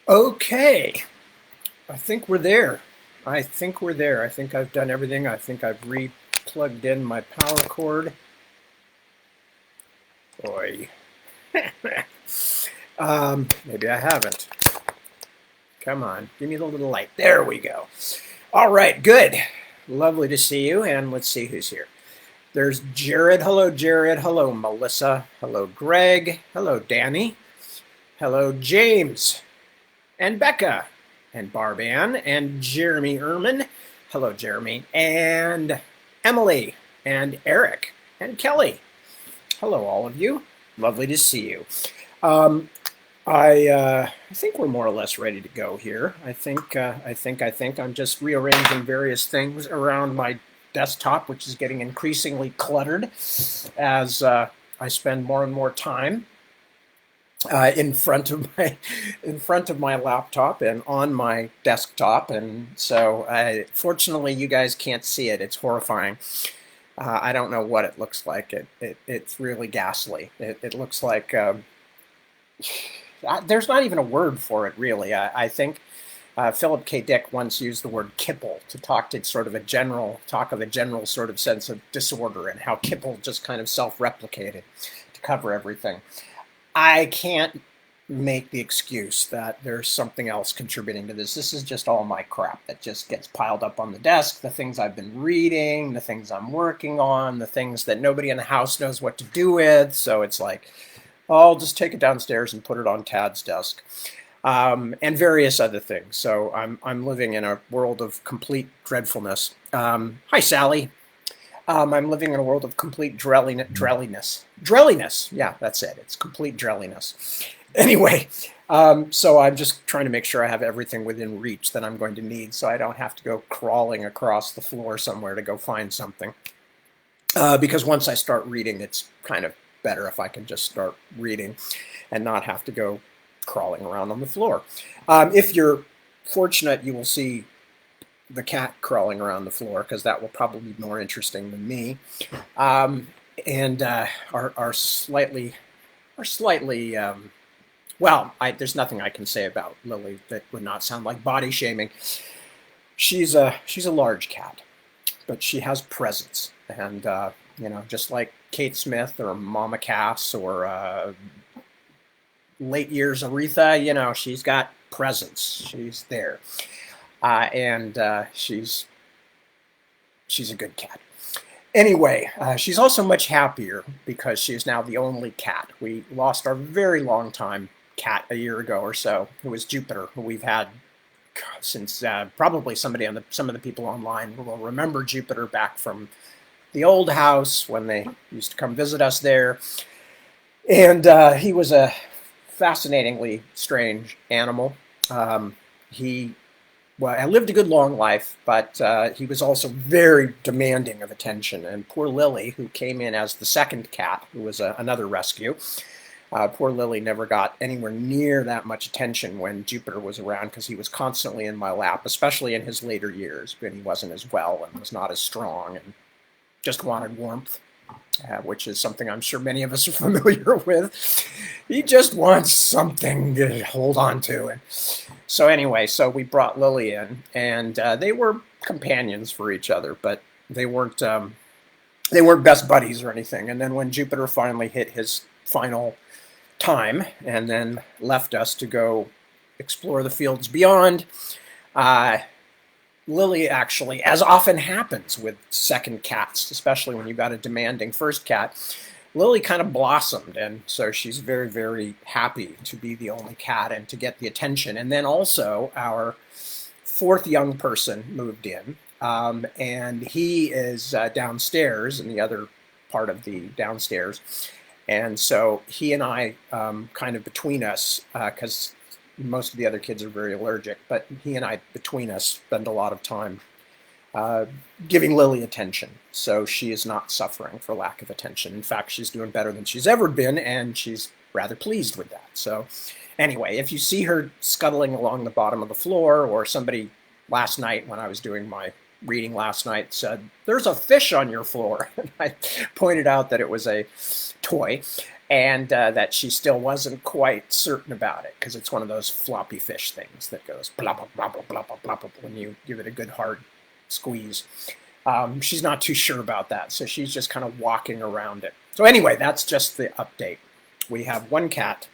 Okay, I think we're there. I think we're there. I think I've done everything. I think I've re-plugged in my power cord. Boy. Maybe I haven't. Come on, give me the little light. There we go. All right, good. Lovely to see you, and let's see who's here. There's Jared. Hello, Jared. Hello, Melissa. Hello, Greg. Hello, Danny. Hello, James. And Becca. And Barban. And Jeremy Ehrman. Hello, Jeremy. And Emily. And Eric. And Kelly. Hello, all of you. Lovely to see you. Um, I think we're more or less ready to go here. I think I'm just rearranging various things around my desktop, which is getting increasingly cluttered as I spend more and more time in front of my laptop and on my desktop, and so fortunately you guys can't see it. It's horrifying. I don't know what it looks like. It's really ghastly. It looks like there's not even a word for it, really. I think Philip K. Dick once used the word kipple to talk to sort of a general sort of sense of disorder and how kipple just kind of self-replicated to cover everything. I can't make the excuse that there's something else contributing to this. This is just all my crap that just gets piled up on the desk, the things I've been reading, the things I'm working on, the things that nobody in the house knows what to do with. So it's like, I'll just take it downstairs and put it on Tad's desk, and various other things. So I'm living in a world of complete dreadfulness. Hi, Sally. I'm living in a world of complete drelliness. Drelliness. Yeah, that's it. It's complete drelliness. Anyway, so I'm just trying to make sure I have everything within reach that I'm going to need so I don't have to go crawling across the floor somewhere to go find something. Because once I start reading, it's kind of better if I can just start reading and not have to go crawling around on the floor. If you're fortunate, you will see the cat crawling around the floor, because that will probably be more interesting than me. And our slightly, well, there's nothing I can say about Lily that would not sound like body shaming. She's a large cat, but she has presence, and just like Kate Smith or Mama Cass or late years Aretha, she's got presence. She's there, and she's a good cat. Anyway, she's also much happier because she is now the only cat. We lost our very long time cat a year ago or so, who was Jupiter, who we've had since probably some of the people online will remember Jupiter back from the old house when they used to come visit us there. And he was a fascinatingly strange animal. He I lived a good long life, but he was also very demanding of attention. And poor Lily, who came in as the second cat, who was another rescue, poor Lily never got anywhere near that much attention when Jupiter was around, because he was constantly in my lap, especially in his later years when he wasn't as well and was not as strong and just wanted warmth, which is something I'm sure many of us are familiar with. He just wants something to hold on to. And so anyway, so we brought Lily in, and they were companions for each other, but they weren't best buddies or anything. And then when Jupiter finally hit his final time and then left us to go explore the fields beyond, Lily actually, as often happens with second cats, especially when you've got a demanding first cat, Lily kind of blossomed, and so she's very, very happy to be the only cat and to get the attention. And then also our fourth young person moved in, and he is downstairs in the other part of the downstairs. And so he and I, kind of between us, because most of the other kids are very allergic, but he and I, between us, spend a lot of time giving Lily attention. So she is not suffering for lack of attention. In fact, she's doing better than she's ever been, and she's rather pleased with that. So anyway, if you see her scuttling along the bottom of the floor, or somebody last night when I was doing my reading last night said, "There's a fish on your floor," and I pointed out that it was a toy. and that she still wasn't quite certain about it because it's one of those floppy fish things that goes blah, blah, blah, blah, blah, blah, blah, blah, when you give it a good hard squeeze. She's not too sure about that, so she's just kind of walking around it. So anyway, that's just the update. We have 1 cat.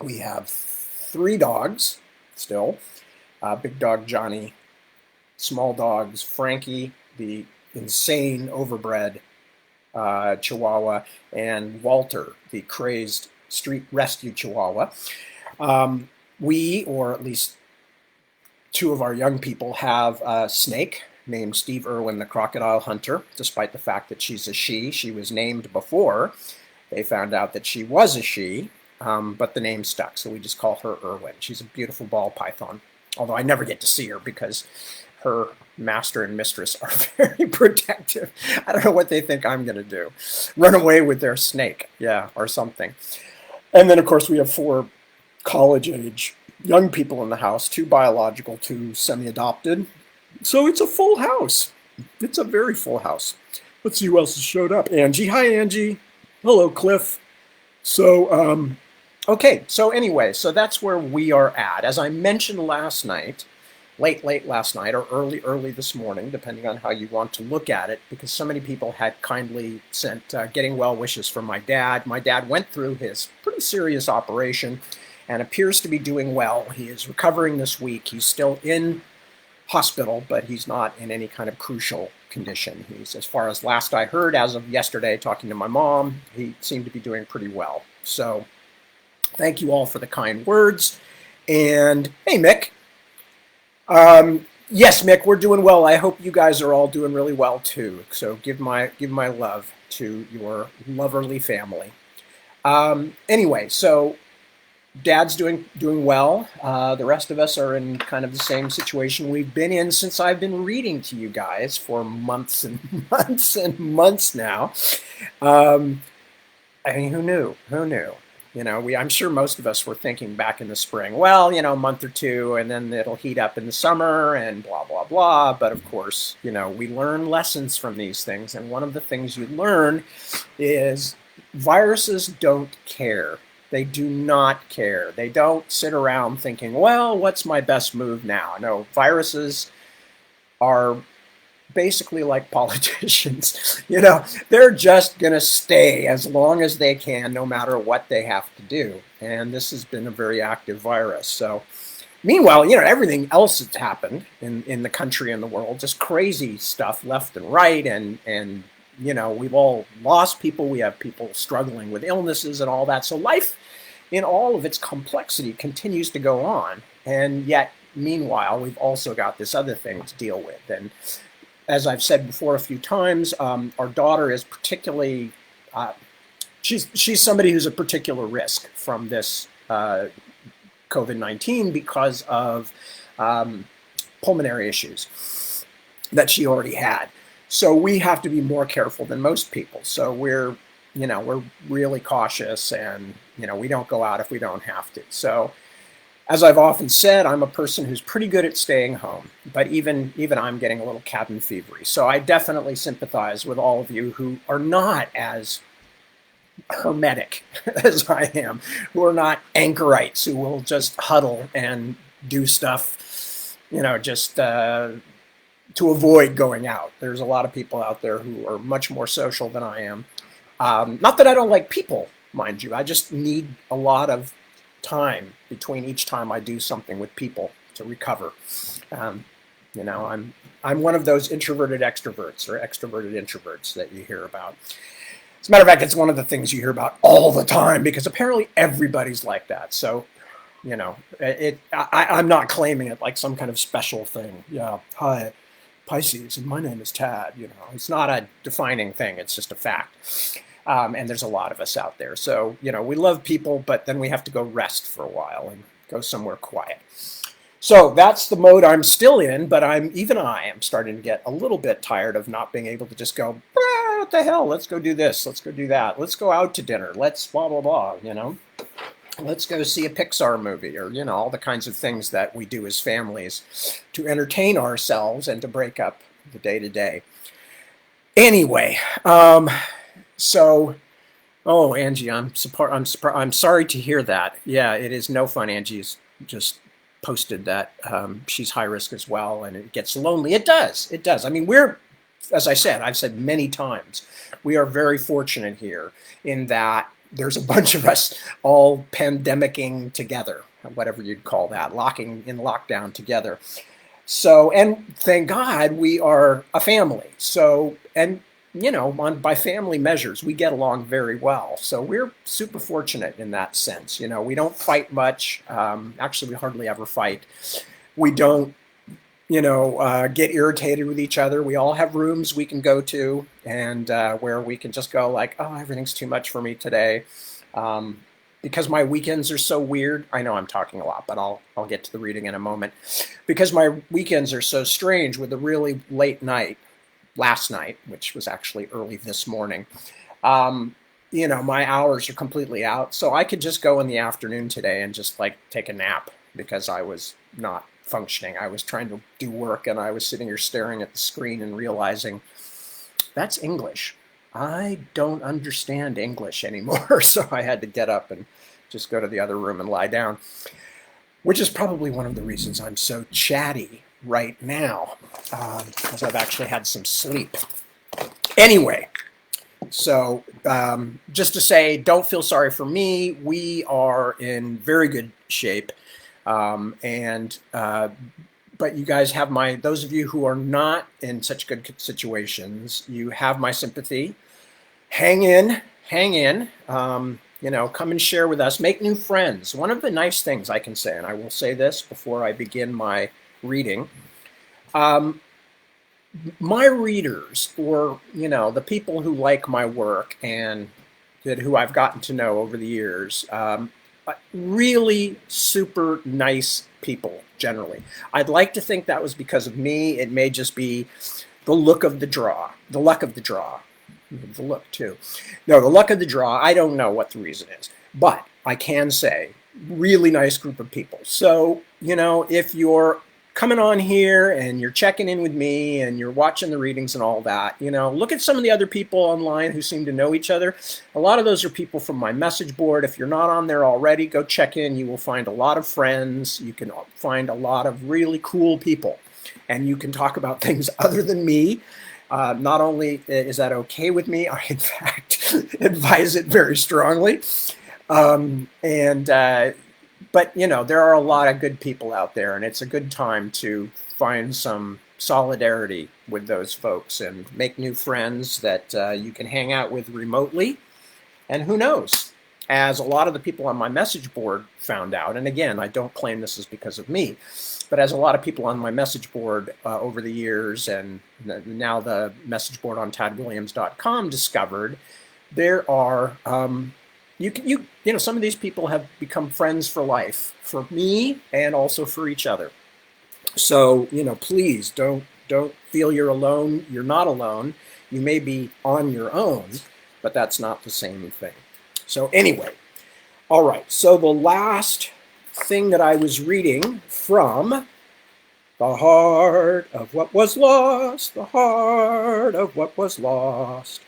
We have 3 dogs still. Big dog Johnny, small dogs Frankie, the insane overbred Chihuahua, and Walter, the crazed street rescue Chihuahua. We, or at least 2 of our young people, have a snake named Steve Irwin the Crocodile Hunter, despite the fact that she's a she. She was named before they found out that she was a she, but the name stuck, so we just call her Irwin. She's a beautiful ball python, although I never get to see her because her master and mistress are very protective. I don't know what they think I'm going to do. Run away with their snake, yeah, or something. And then, of course, we have 4 college-age young people in the house, 2 biological, 2 semi-adopted. So it's a full house. It's a very full house. Let's see who else has showed up. Angie. Hi, Angie. Hello, Cliff. So, okay. So anyway, so that's where we are at. As I mentioned last night, late last night, or early this morning, depending on how you want to look at it, because so many people had kindly sent getting well wishes from my dad. My dad went through his pretty serious operation and appears to be doing well. He is recovering this week. He's still in hospital, but he's not in any kind of crucial condition. He's, as far as last I heard, as of yesterday, talking to my mom, he seemed to be doing pretty well. So thank you all for the kind words. And hey, Mick. Yes, Mick, we're doing well. I hope you guys are all doing really well too. So give my love to your loverly family. Anyway, so Dad's doing well. The rest of us are in kind of the same situation we've been in since I've been reading to you guys for months and months and months now. I mean, who knew? Who knew? You know, I'm sure most of us were thinking back in the spring, well, you know, a month or 2, and then it'll heat up in the summer and blah, blah, blah. But of course, you know, we learn lessons from these things. And one of the things you learn is viruses don't care. They do not care. They don't sit around thinking, well, what's my best move now? No, viruses are basically like politicians. You know, they're just going to stay as long as they can, no matter what they have to do. And this has been a very active virus. So meanwhile, you know, everything else that's happened in the country and the world, just crazy stuff left and right. And you know, we've all lost people. We have people struggling with illnesses and all that. So life in all of its complexity continues to go on. And yet, meanwhile, we've also got this other thing to deal with. And as I've said before a few times, our daughter is particularly, she's somebody who's a particular risk from this COVID-19 because of pulmonary issues that she already had. So we have to be more careful than most people. So we're really cautious, and, you know, we don't go out if we don't have to. So as I've often said, I'm a person who's pretty good at staying home, but even I'm getting a little cabin fevery. So I definitely sympathize with all of you who are not as hermetic as I am, who are not anchorites, who will just huddle and do stuff, you know, just to avoid going out. There's a lot of people out there who are much more social than I am. Not that I don't like people, mind you. I just need a lot of time between each time I do something with people to recover. You know, I'm one of those introverted extroverts or extroverted introverts that you hear about. As a matter of fact, it's one of the things you hear about all the time because apparently everybody's like that. So, you know, I'm not claiming it like some kind of special thing. Yeah, hi, Pisces, and my name is Tad. You know, it's not a defining thing. It's just a fact. And there's a lot of us out there. So, you know, we love people, but then we have to go rest for a while and go somewhere quiet. So that's the mode I'm still in, but I am starting to get a little bit tired of not being able to just go, what the hell, let's go do this, let's go do that, let's go out to dinner, let's blah, blah, blah, you know. Let's go see a Pixar movie, or, you know, all the kinds of things that we do as families to entertain ourselves and to break up the day-to-day. Anyway, so Oh, Angie, I'm sorry to hear that. Yeah, it is no fun. Angie's just posted that she's high risk as well, and it gets lonely. It does. It does. I mean, as I said, I've said many times, we are very fortunate here in that there's a bunch of us all pandemicking together, whatever you'd call that, locking in lockdown together. So, and thank God we are a family. So, and by family measures, we get along very well. So we're super fortunate in that sense. We don't fight much. Actually, we hardly ever fight. We don't, get irritated with each other. We all have rooms we can go to and where we can just go like, oh, everything's too much for me today. Um, because my weekends are so weird. I know I'm talking a lot, but I'll get to the reading in a moment. Because my weekends are so strange with a really late night last night, which was actually early this morning. Um, my hours are completely out, so I could just go in the afternoon today and just like take a nap because I was not functioning. I was trying to do work and I was sitting here staring at the screen and realizing that's English. I don't understand English anymore, so I had to get up and just go to the other room and lie down, which is probably one of the reasons I'm so chatty right now, because I've actually had some sleep. Anyway, so just to say, don't feel sorry for me. We are in very good shape, and but you guys have those of you who are not in such good situations, you have my sympathy. Hang in, hang in. Come and share with us. Make new friends. One of the nice things I can say, and I will say this before I begin my reading, um, my readers, or the people who like my work and who I've gotten to know over the years, really super nice people generally. I'd like to think that was because of me. It may just be the look of the draw, the luck of the draw, the look too. No, the luck of the draw. I don't know what the reason is, but I can say really nice group of people. So, if you're coming on here and you're checking in with me and you're watching the readings and all that, look at some of the other people online who seem to know each other. A lot of those are people from my message board. If you're not on there already, go check in. You will find a lot of friends. You can find a lot of really cool people, and you can talk about things other than me. Not only is that okay with me, I in fact advise it very strongly. And But there are a lot of good people out there, and it's a good time to find some solidarity with those folks and make new friends that you can hang out with remotely. And who knows? As a lot of the people on my message board found out, and again, I don't claim this is because of me, but as a lot of people on my message board over the years, and now the message board on tadwilliams.com discovered, there are some of these people have become friends for life, for me and also for each other. So please don't feel you're alone. You're not alone. You may be on your own, but that's not the same thing. So anyway, all right. So the last thing that I was reading from The Heart of What Was Lost, The Heart of What Was Lost.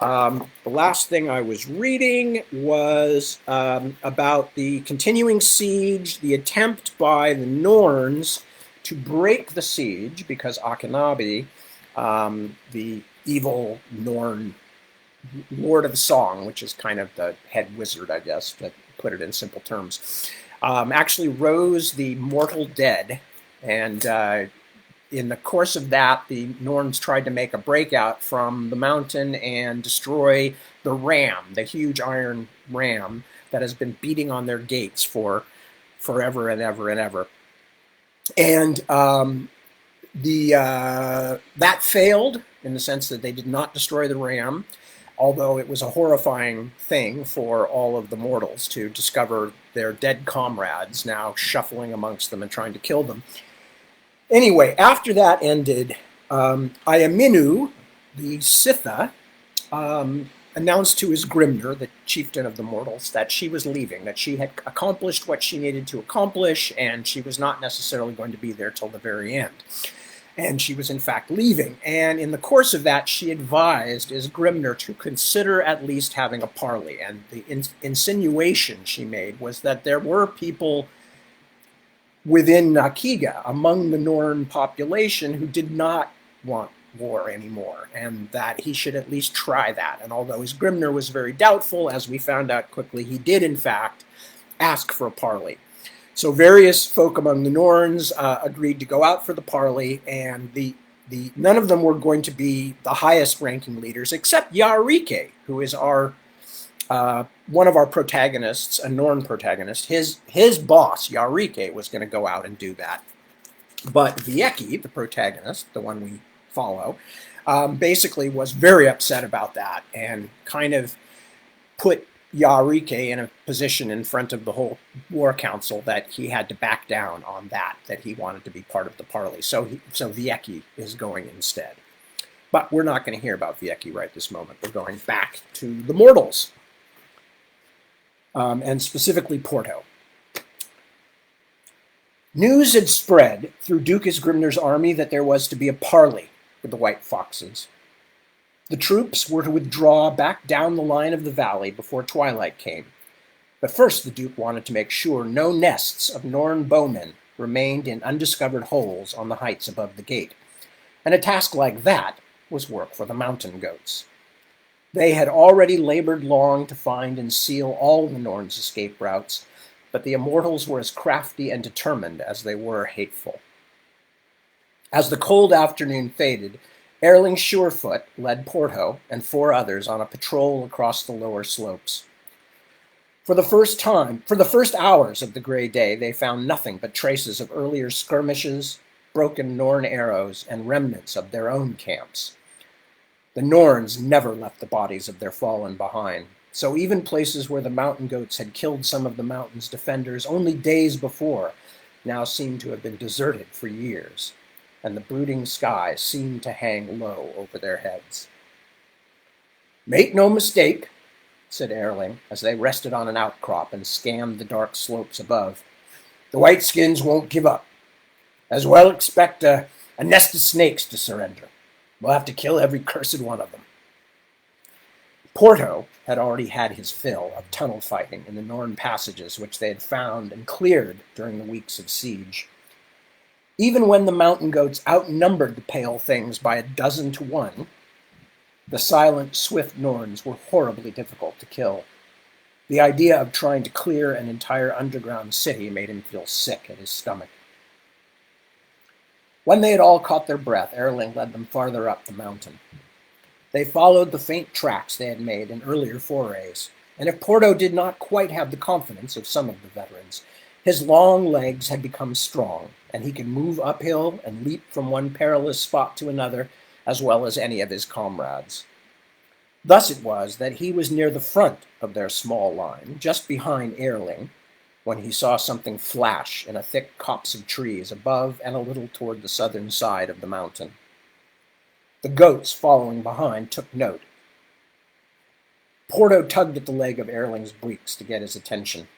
The last thing I was reading was about the continuing siege, the attempt by the Norns to break the siege because Akhenabi, the evil Norn Lord of Song, which is kind of the head wizard, I guess, to put it in simple terms, actually rose the mortal dead. And in the course of that, the Norns tried to make a breakout from the mountain and destroy the ram, the huge iron ram that has been beating on their gates for forever and ever and ever. And that failed in the sense that they did not destroy the ram, although it was a horrifying thing for all of the mortals to discover their dead comrades now shuffling amongst them and trying to kill them. Anyway, after that ended, Ayaminu, the Sitha, announced to his Grimner, the chieftain of the mortals, that she was leaving, that she had accomplished what she needed to accomplish, and she was not necessarily going to be there till the very end. And she was in fact leaving. And in the course of that, she advised Isgrimner to consider at least having a parley. And the insinuation she made was that there were people within Nakiga, among the Norn population, who did not want war anymore, and that he should at least try that. And although Isgrimner was very doubtful, as we found out quickly, he did in fact ask for a parley. So various folk among the Norns agreed to go out for the parley, and none of them were going to be the highest ranking leaders, except Yarike, who is our one of our protagonists, a Norn protagonist. His boss, Yarike, was going to go out and do that. But Vieki, the protagonist, the one we follow, basically was very upset about that and kind of put Yarike in a position in front of the whole war council that he had to back down on that he wanted to be part of the parley. So Vieki is going instead. But we're not going to hear about Vieki right this moment. We're going back to the mortals, and specifically Porto. News had spread through Duke Isgrimner's army that there was to be a parley with the White Foxes. The troops were to withdraw back down the line of the valley before twilight came. But first the Duke wanted to make sure no nests of Norn bowmen remained in undiscovered holes on the heights above the gate. And a task like that was work for the mountain goats. They had already labored long to find and seal all the Norn's escape routes, but the immortals were as crafty and determined as they were hateful. As the cold afternoon faded, Erling Surefoot led Porto and 4 others on a patrol across the lower slopes. For the first hours of the gray day, they found nothing but traces of earlier skirmishes, broken Norn arrows, and remnants of their own camps. The Norns never left the bodies of their fallen behind, so even places where the mountain goats had killed some of the mountain's defenders only days before now seemed to have been deserted for years, and the brooding sky seemed to hang low over their heads. "Make no mistake," said Erling, as they rested on an outcrop and scanned the dark slopes above. "The Whiteskins won't give up. As well expect a nest of snakes to surrender. We'll have to kill every cursed one of them." Porto had already had his fill of tunnel fighting in the Norn passages which they had found and cleared during the weeks of siege. Even when the mountain goats outnumbered the pale things by 12 to 1, the silent, swift Norns were horribly difficult to kill. The idea of trying to clear an entire underground city made him feel sick at his stomach. When they had all caught their breath, Erling led them farther up the mountain. They followed the faint tracks they had made in earlier forays, and if Porto did not quite have the confidence of some of the veterans, his long legs had become strong, and he could move uphill and leap from one perilous spot to another as well as any of his comrades. Thus it was that he was near the front of their small line, just behind Erling, when he saw something flash in a thick copse of trees above and a little toward the southern side of the mountain. The goats following behind took note. Porto tugged at the leg of Erling's breeks to get his attention.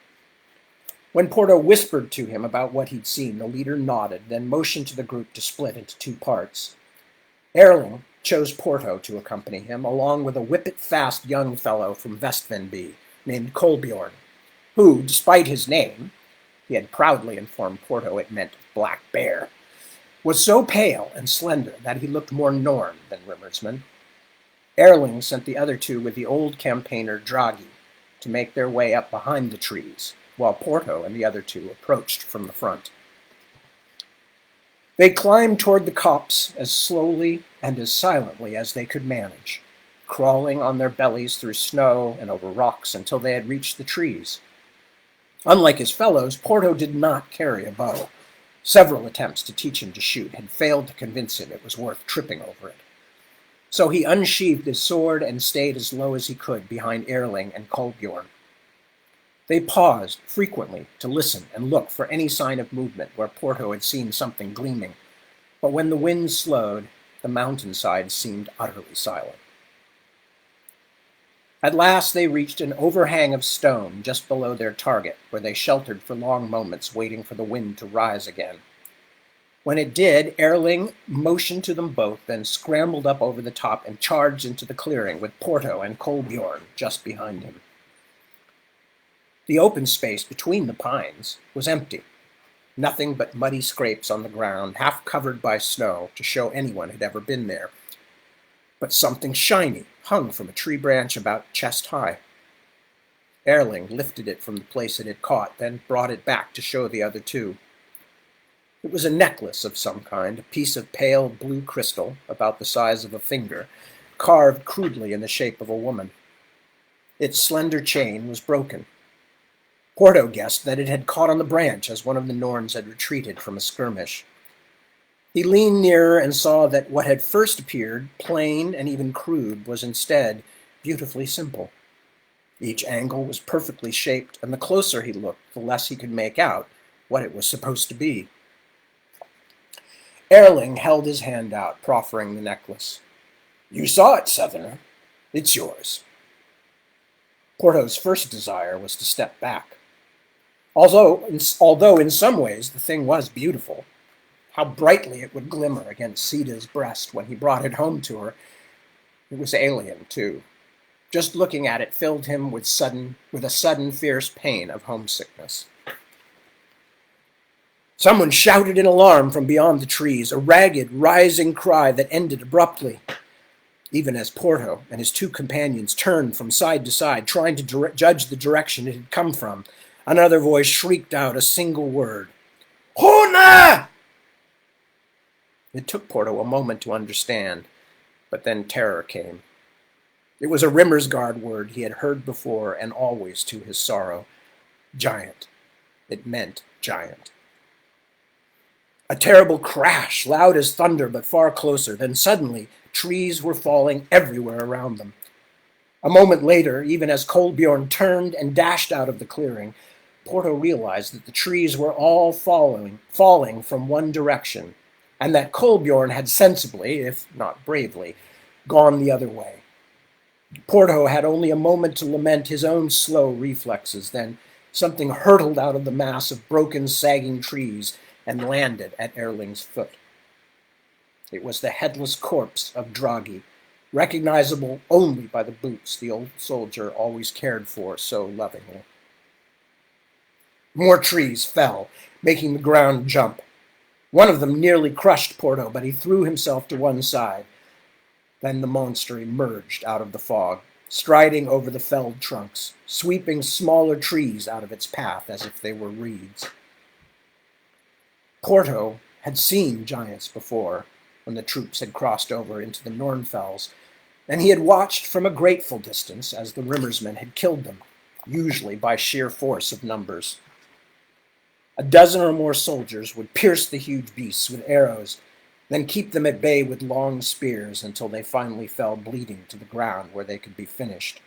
When Porto whispered to him about what he'd seen, the leader nodded, then motioned to the group to split into 2 parts. Erling chose Porto to accompany him, along with a whippet-fast young fellow from Vestvenby named Kolbjorn, who, despite his name, he had proudly informed Porto it meant Black Bear, was so pale and slender that he looked more Norn than Rimmersman. Erling sent the other 2 with the old campaigner Draghi to make their way up behind the trees, while Porto and the other 2 approached from the front. They climbed toward the copse as slowly and as silently as they could manage, crawling on their bellies through snow and over rocks until they had reached the trees. Unlike his fellows, Porto did not carry a bow. Several attempts to teach him to shoot had failed to convince him it was worth tripping over it. So he unsheathed his sword and stayed as low as he could behind Erling and Kolbjorn. They paused frequently to listen and look for any sign of movement where Porto had seen something gleaming, but when the wind slowed, the mountainside seemed utterly silent. At last they reached an overhang of stone just below their target, where they sheltered for long moments, waiting for the wind to rise again. When it did, Erling motioned to them both, then scrambled up over the top and charged into the clearing with Porto and Kolbjorn just behind him. The open space between the pines was empty. Nothing but muddy scrapes on the ground, half covered by snow, to show anyone had ever been there. But something shiny hung from a tree branch about chest high. Erling lifted it from the place it had caught, then brought it back to show the other two. It was a necklace of some kind, a piece of pale blue crystal, about the size of a finger, carved crudely in the shape of a woman. Its slender chain was broken. Porto guessed that it had caught on the branch as one of the Norns had retreated from a skirmish. He leaned nearer and saw that what had first appeared plain and even crude was instead beautifully simple. Each angle was perfectly shaped, and the closer he looked, the less he could make out what it was supposed to be. Erling held his hand out, proffering the necklace. "You saw it, Southerner. It's yours." Porto's first desire was to step back. Although in some ways the thing was beautiful, how brightly it would glimmer against Sida's breast when he brought it home to her. It was alien, too. Just looking at it filled him with a sudden fierce pain of homesickness. Someone shouted in alarm from beyond the trees, a ragged, rising cry that ended abruptly. Even as Porto and his two companions turned from side to side, trying to judge the direction it had come from, another voice shrieked out a single word. "Hona!" It took Porto a moment to understand, but then terror came. It was a Rimmersgard word he had heard before, and always to his sorrow. Giant. It meant giant. A terrible crash, loud as thunder but far closer. Then suddenly, trees were falling everywhere around them. A moment later, even as Kolbjorn turned and dashed out of the clearing, Porto realized that the trees were all falling from one direction, and that Kolbjorn had sensibly, if not bravely, gone the other way. Porto had only a moment to lament his own slow reflexes. Then something hurtled out of the mass of broken, sagging trees and landed at Erling's foot. It was the headless corpse of Draghi, recognizable only by the boots the old soldier always cared for so lovingly. More trees fell, making the ground jump. One of them nearly crushed Porto, but he threw himself to one side. Then the monster emerged out of the fog, striding over the felled trunks, sweeping smaller trees out of its path as if they were reeds. Porto had seen giants before, when the troops had crossed over into the Nornfells, and he had watched from a grateful distance as the Rimmersmen had killed them, usually by sheer force of numbers. A dozen or more soldiers would pierce the huge beasts with arrows, then keep them at bay with long spears until they finally fell bleeding to the ground where they could be finished.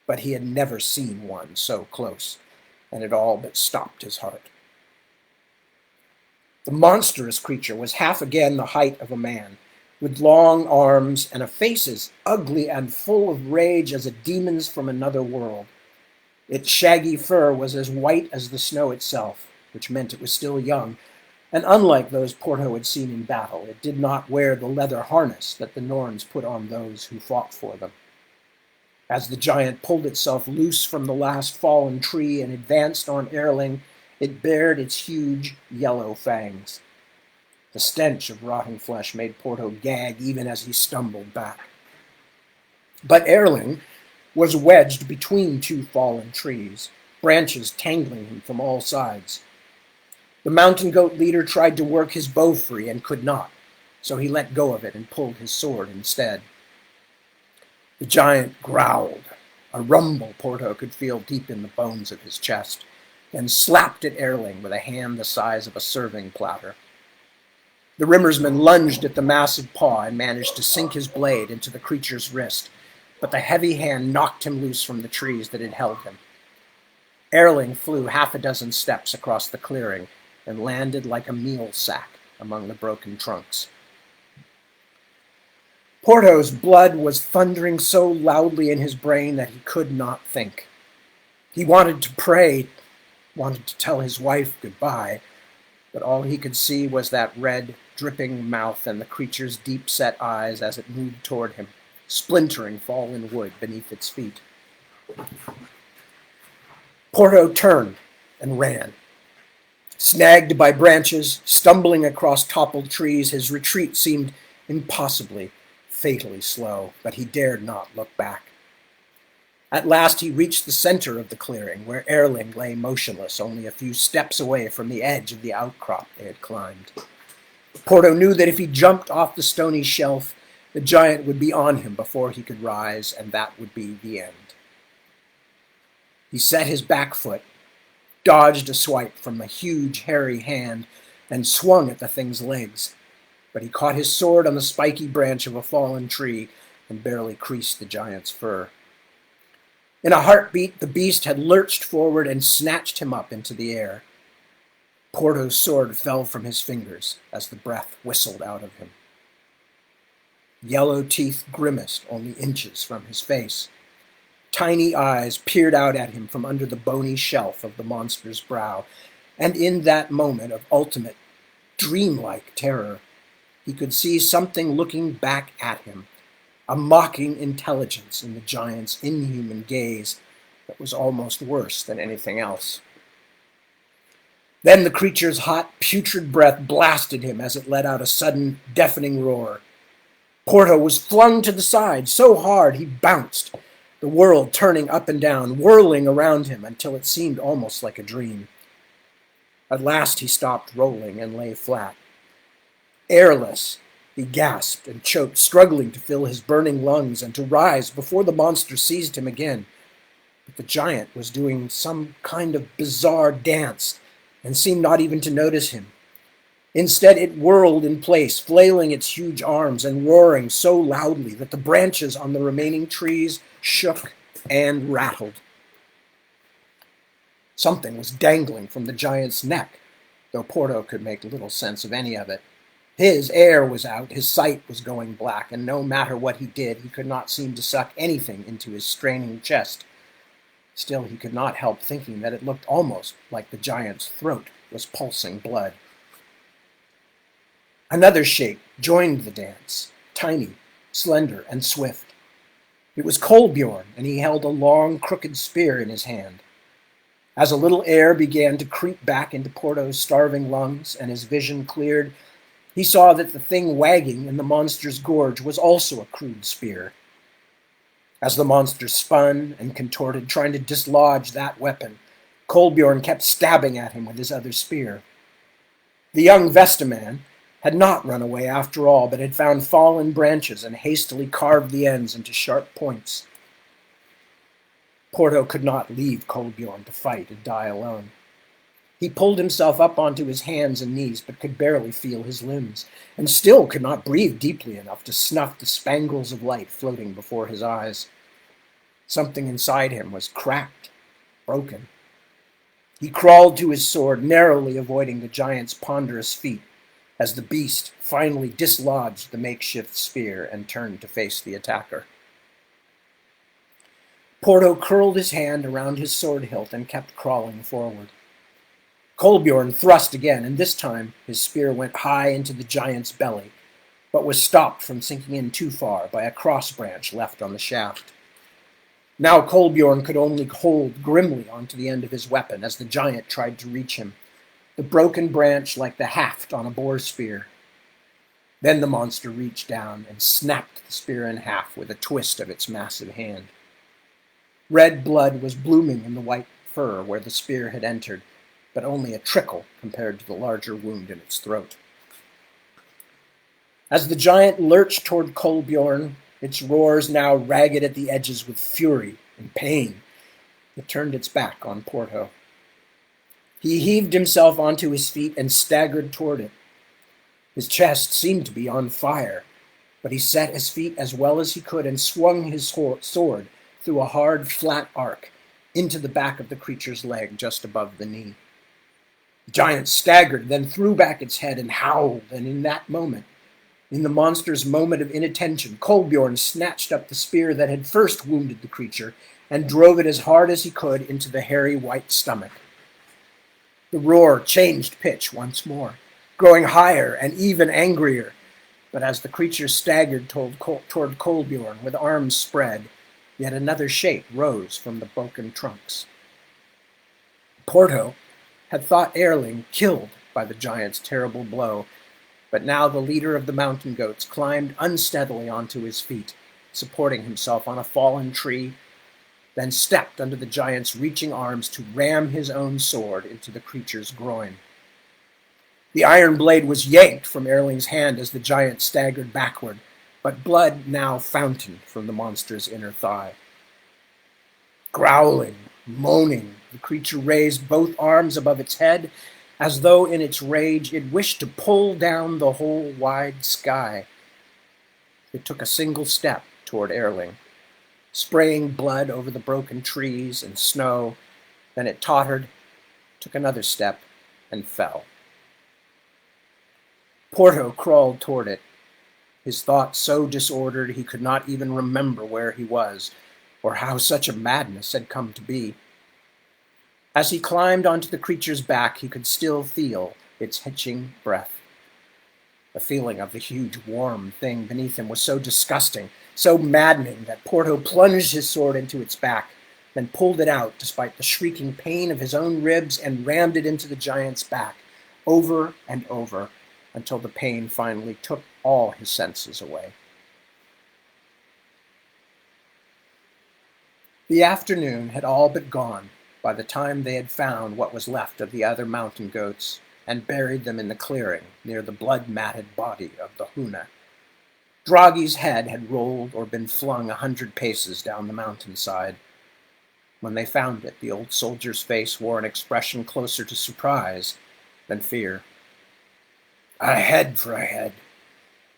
But he had never seen one so close, and it all but stopped his heart. The monstrous creature was half again the height of a man, with long arms and a face as ugly and full of rage as a demon's from another world. Its shaggy fur was as white as the snow itself, which meant it was still young, and unlike those Porto had seen in battle, it did not wear the leather harness that the Norns put on those who fought for them. As the giant pulled itself loose from the last fallen tree and advanced on Erling, it bared its huge yellow fangs. The stench of rotting flesh made Porto gag even as he stumbled back. But Erling was wedged between two fallen trees, branches tangling him from all sides. The mountain goat leader tried to work his bow free and could not, so he let go of it and pulled his sword instead. The giant growled, a rumble Porto could feel deep in the bones of his chest, and slapped at Erling with a hand the size of a serving platter. The Rimmersman lunged at the massive paw and managed to sink his blade into the creature's wrist, but the heavy hand knocked him loose from the trees that had held him. Erling flew half a dozen steps across the clearing and landed like a meal sack among the broken trunks. Porto's blood was thundering so loudly in his brain that he could not think. He wanted to pray, wanted to tell his wife goodbye, but all he could see was that red, dripping mouth and the creature's deep-set eyes as it moved toward him, splintering fallen wood beneath its feet. Porto turned and ran. Snagged by branches, stumbling across toppled trees, his retreat seemed impossibly, fatally slow, but he dared not look back. At last he reached the center of the clearing, where Erling lay motionless, only a few steps away from the edge of the outcrop they had climbed. Porto knew that if he jumped off the stony shelf, the giant would be on him before he could rise, and that would be the end. He set his back foot, dodged a swipe from a huge, hairy hand, and swung at the thing's legs. But he caught his sword on the spiky branch of a fallen tree and barely creased the giant's fur. In a heartbeat, the beast had lurched forward and snatched him up into the air. Porto's sword fell from his fingers as the breath whistled out of him. Yellow teeth grimaced only inches from his face. Tiny eyes peered out at him from under the bony shelf of the monster's brow, and in that moment of ultimate, dreamlike terror, he could see something looking back at him, a mocking intelligence in the giant's inhuman gaze that was almost worse than anything else. Then the creature's hot, putrid breath blasted him as it let out a sudden, deafening roar. Porto was flung to the side so hard he bounced, the world turning up and down, whirling around him until it seemed almost like a dream. At last he stopped rolling and lay flat. Airless, he gasped and choked, struggling to fill his burning lungs and to rise before the monster seized him again. But the giant was doing some kind of bizarre dance and seemed not even to notice him. Instead, it whirled in place, flailing its huge arms and roaring so loudly that the branches on the remaining trees shook and rattled. Something was dangling from the giant's neck, though Porto could make little sense of any of it. His air was out, his sight was going black, and no matter what he did, he could not seem to suck anything into his straining chest. Still, he could not help thinking that it looked almost like the giant's throat was pulsing blood. Another shape joined the dance, tiny, slender, and swift. It was Kolbjorn, and he held a long, crooked spear in his hand. As a little air began to creep back into Porto's starving lungs and his vision cleared, he saw that the thing wagging in the monster's gorge was also a crude spear. As the monster spun and contorted, trying to dislodge that weapon, Kolbjorn kept stabbing at him with his other spear. The young Vestaman had not run away after all, but had found fallen branches and hastily carved the ends into sharp points. Porto could not leave Kolbjorn to fight and die alone. He pulled himself up onto his hands and knees, but could barely feel his limbs, and still could not breathe deeply enough to snuff the spangles of light floating before his eyes. Something inside him was cracked, broken. He crawled to his sword, narrowly avoiding the giant's ponderous feet, as the beast finally dislodged the makeshift spear and turned to face the attacker. Porto curled his hand around his sword hilt and kept crawling forward. Kolbjorn thrust again, and this time his spear went high into the giant's belly, but was stopped from sinking in too far by a cross branch left on the shaft. Now Kolbjorn could only hold grimly onto the end of his weapon as the giant tried to reach him, the broken branch like the haft on a boar spear. Then the monster reached down and snapped the spear in half with a twist of its massive hand. Red blood was blooming in the white fur where the spear had entered, but only a trickle compared to the larger wound in its throat. As the giant lurched toward Kolbjorn, its roars now ragged at the edges with fury and pain, it turned its back on Porto. He heaved himself onto his feet and staggered toward it. His chest seemed to be on fire, but he set his feet as well as he could and swung his sword through a hard, flat arc into the back of the creature's leg just above the knee. The giant staggered, then threw back its head and howled, and in that moment, in the monster's moment of inattention, Kolbjorn snatched up the spear that had first wounded the creature and drove it as hard as he could into the hairy white stomach. The roar changed pitch once more, growing higher and even angrier. But as the creature staggered toward Kolbjorn with arms spread, yet another shape rose from the broken trunks. Porto had thought Erling killed by the giant's terrible blow, but now the leader of the mountain goats climbed unsteadily onto his feet, supporting himself on a fallen tree, then stepped under the giant's reaching arms to ram his own sword into the creature's groin. The iron blade was yanked from Erling's hand as the giant staggered backward, but blood now fountained from the monster's inner thigh. Growling, moaning, the creature raised both arms above its head, as though in its rage it wished to pull down the whole wide sky. It took a single step toward Erling, spraying blood over the broken trees and snow. Then it tottered, took another step, and fell. Porto crawled toward it, his thoughts so disordered he could not even remember where he was, or how such a madness had come to be. As he climbed onto the creature's back, he could still feel its hitching breath. The feeling of the huge, warm thing beneath him was so disgusting, so maddening, that Porto plunged his sword into its back, then pulled it out despite the shrieking pain of his own ribs and rammed it into the giant's back, over and over, until the pain finally took all his senses away. The afternoon had all but gone by the time they had found what was left of the other mountain goats and buried them in the clearing near the blood-matted body of the Huna. Dragi's head had rolled or been flung 100 paces down the mountainside. When they found it, the old soldier's face wore an expression closer to surprise than fear. "A head for a head,"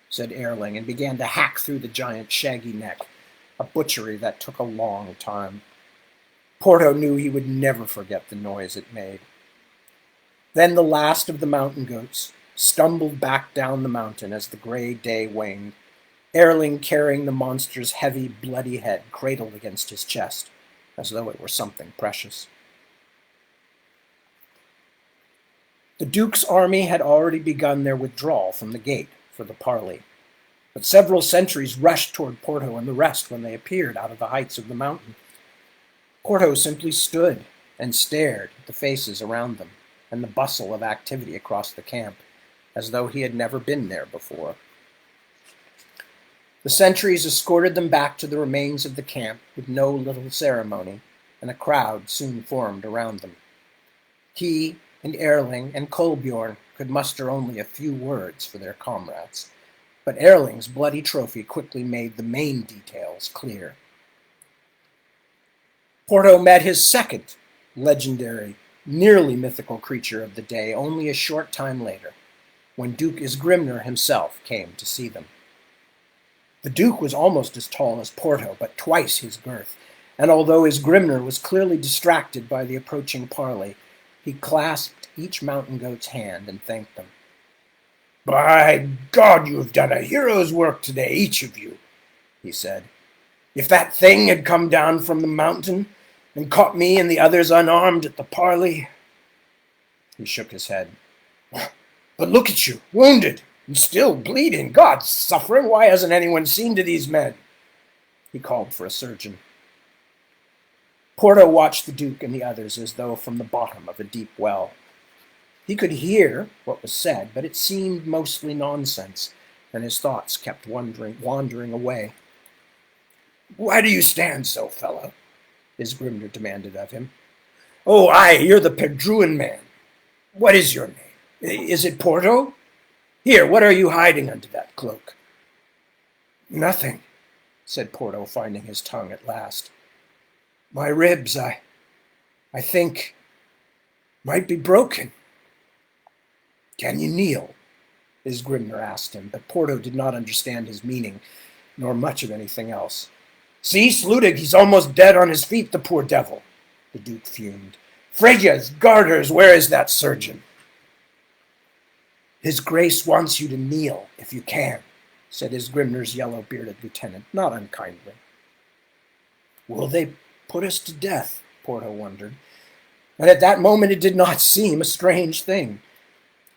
said Erling, and began to hack through the giant's shaggy neck, a butchery that took a long time. Porto knew he would never forget the noise it made. Then the last of the mountain goats stumbled back down the mountain as the gray day waned, Erling carrying the monster's heavy, bloody head cradled against his chest, as though it were something precious. The Duke's army had already begun their withdrawal from the gate for the parley, but several sentries rushed toward Porto and the rest when they appeared out of the heights of the mountain. Porto simply stood and stared at the faces around them and the bustle of activity across the camp, as though he had never been there before. The sentries escorted them back to the remains of the camp with no little ceremony, and a crowd soon formed around them. He and Erling and Kolbjorn could muster only a few words for their comrades, but Erling's bloody trophy quickly made the main details clear. Porto met his second legendary, nearly mythical creature of the day only a short time later, when Duke Isgrimnur himself came to see them. The Duke was almost as tall as Porto, but twice his girth, and although Isgrimnur was clearly distracted by the approaching parley, he clasped each mountain goat's hand and thanked them. "By God, you have done a hero's work today, each of you," he said. "If that thing had come down from the mountain and caught me and the others unarmed at the parley—" He shook his head. "But look at you, wounded and still bleeding. God's suffering, why hasn't anyone seen to these men?" He called for a surgeon. Porto watched the Duke and the others as though from the bottom of a deep well. He could hear what was said, but it seemed mostly nonsense, and his thoughts kept wandering away. "Why do you stand so, fellow?" Isgrimnur demanded of him. "Oh, aye, you're the Perdruan man. What is your name? Is it Porto? Here, what are you hiding under that cloak?" "Nothing," said Porto, finding his tongue at last. "My ribs, I think, might be broken." "Can you kneel?" Isgrimnur asked him, but Porto did not understand his meaning, nor much of anything else. "See, Sludig, he's almost dead on his feet, the poor devil," the Duke fumed. "Freya's garters, where is that surgeon?" "His Grace wants you to kneel, if you can," said Isgrimnur's yellow-bearded lieutenant, not unkindly. "Will they put us to death?" Porto wondered. And at that moment it did not seem a strange thing.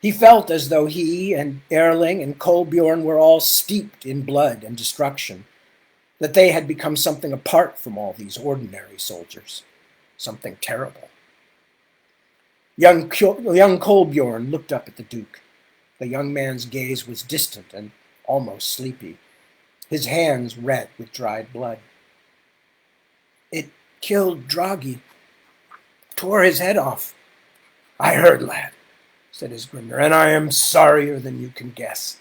He felt as though he and Erling and Kolbjorn were all steeped in blood and destruction, that they had become something apart from all these ordinary soldiers, something terrible. Young Kolbjorn looked up at the Duke. The young man's gaze was distant and almost sleepy, his hands red with dried blood. It killed Draghi, tore his head off. I heard, lad, said his Grimner, and I am sorrier than you can guess.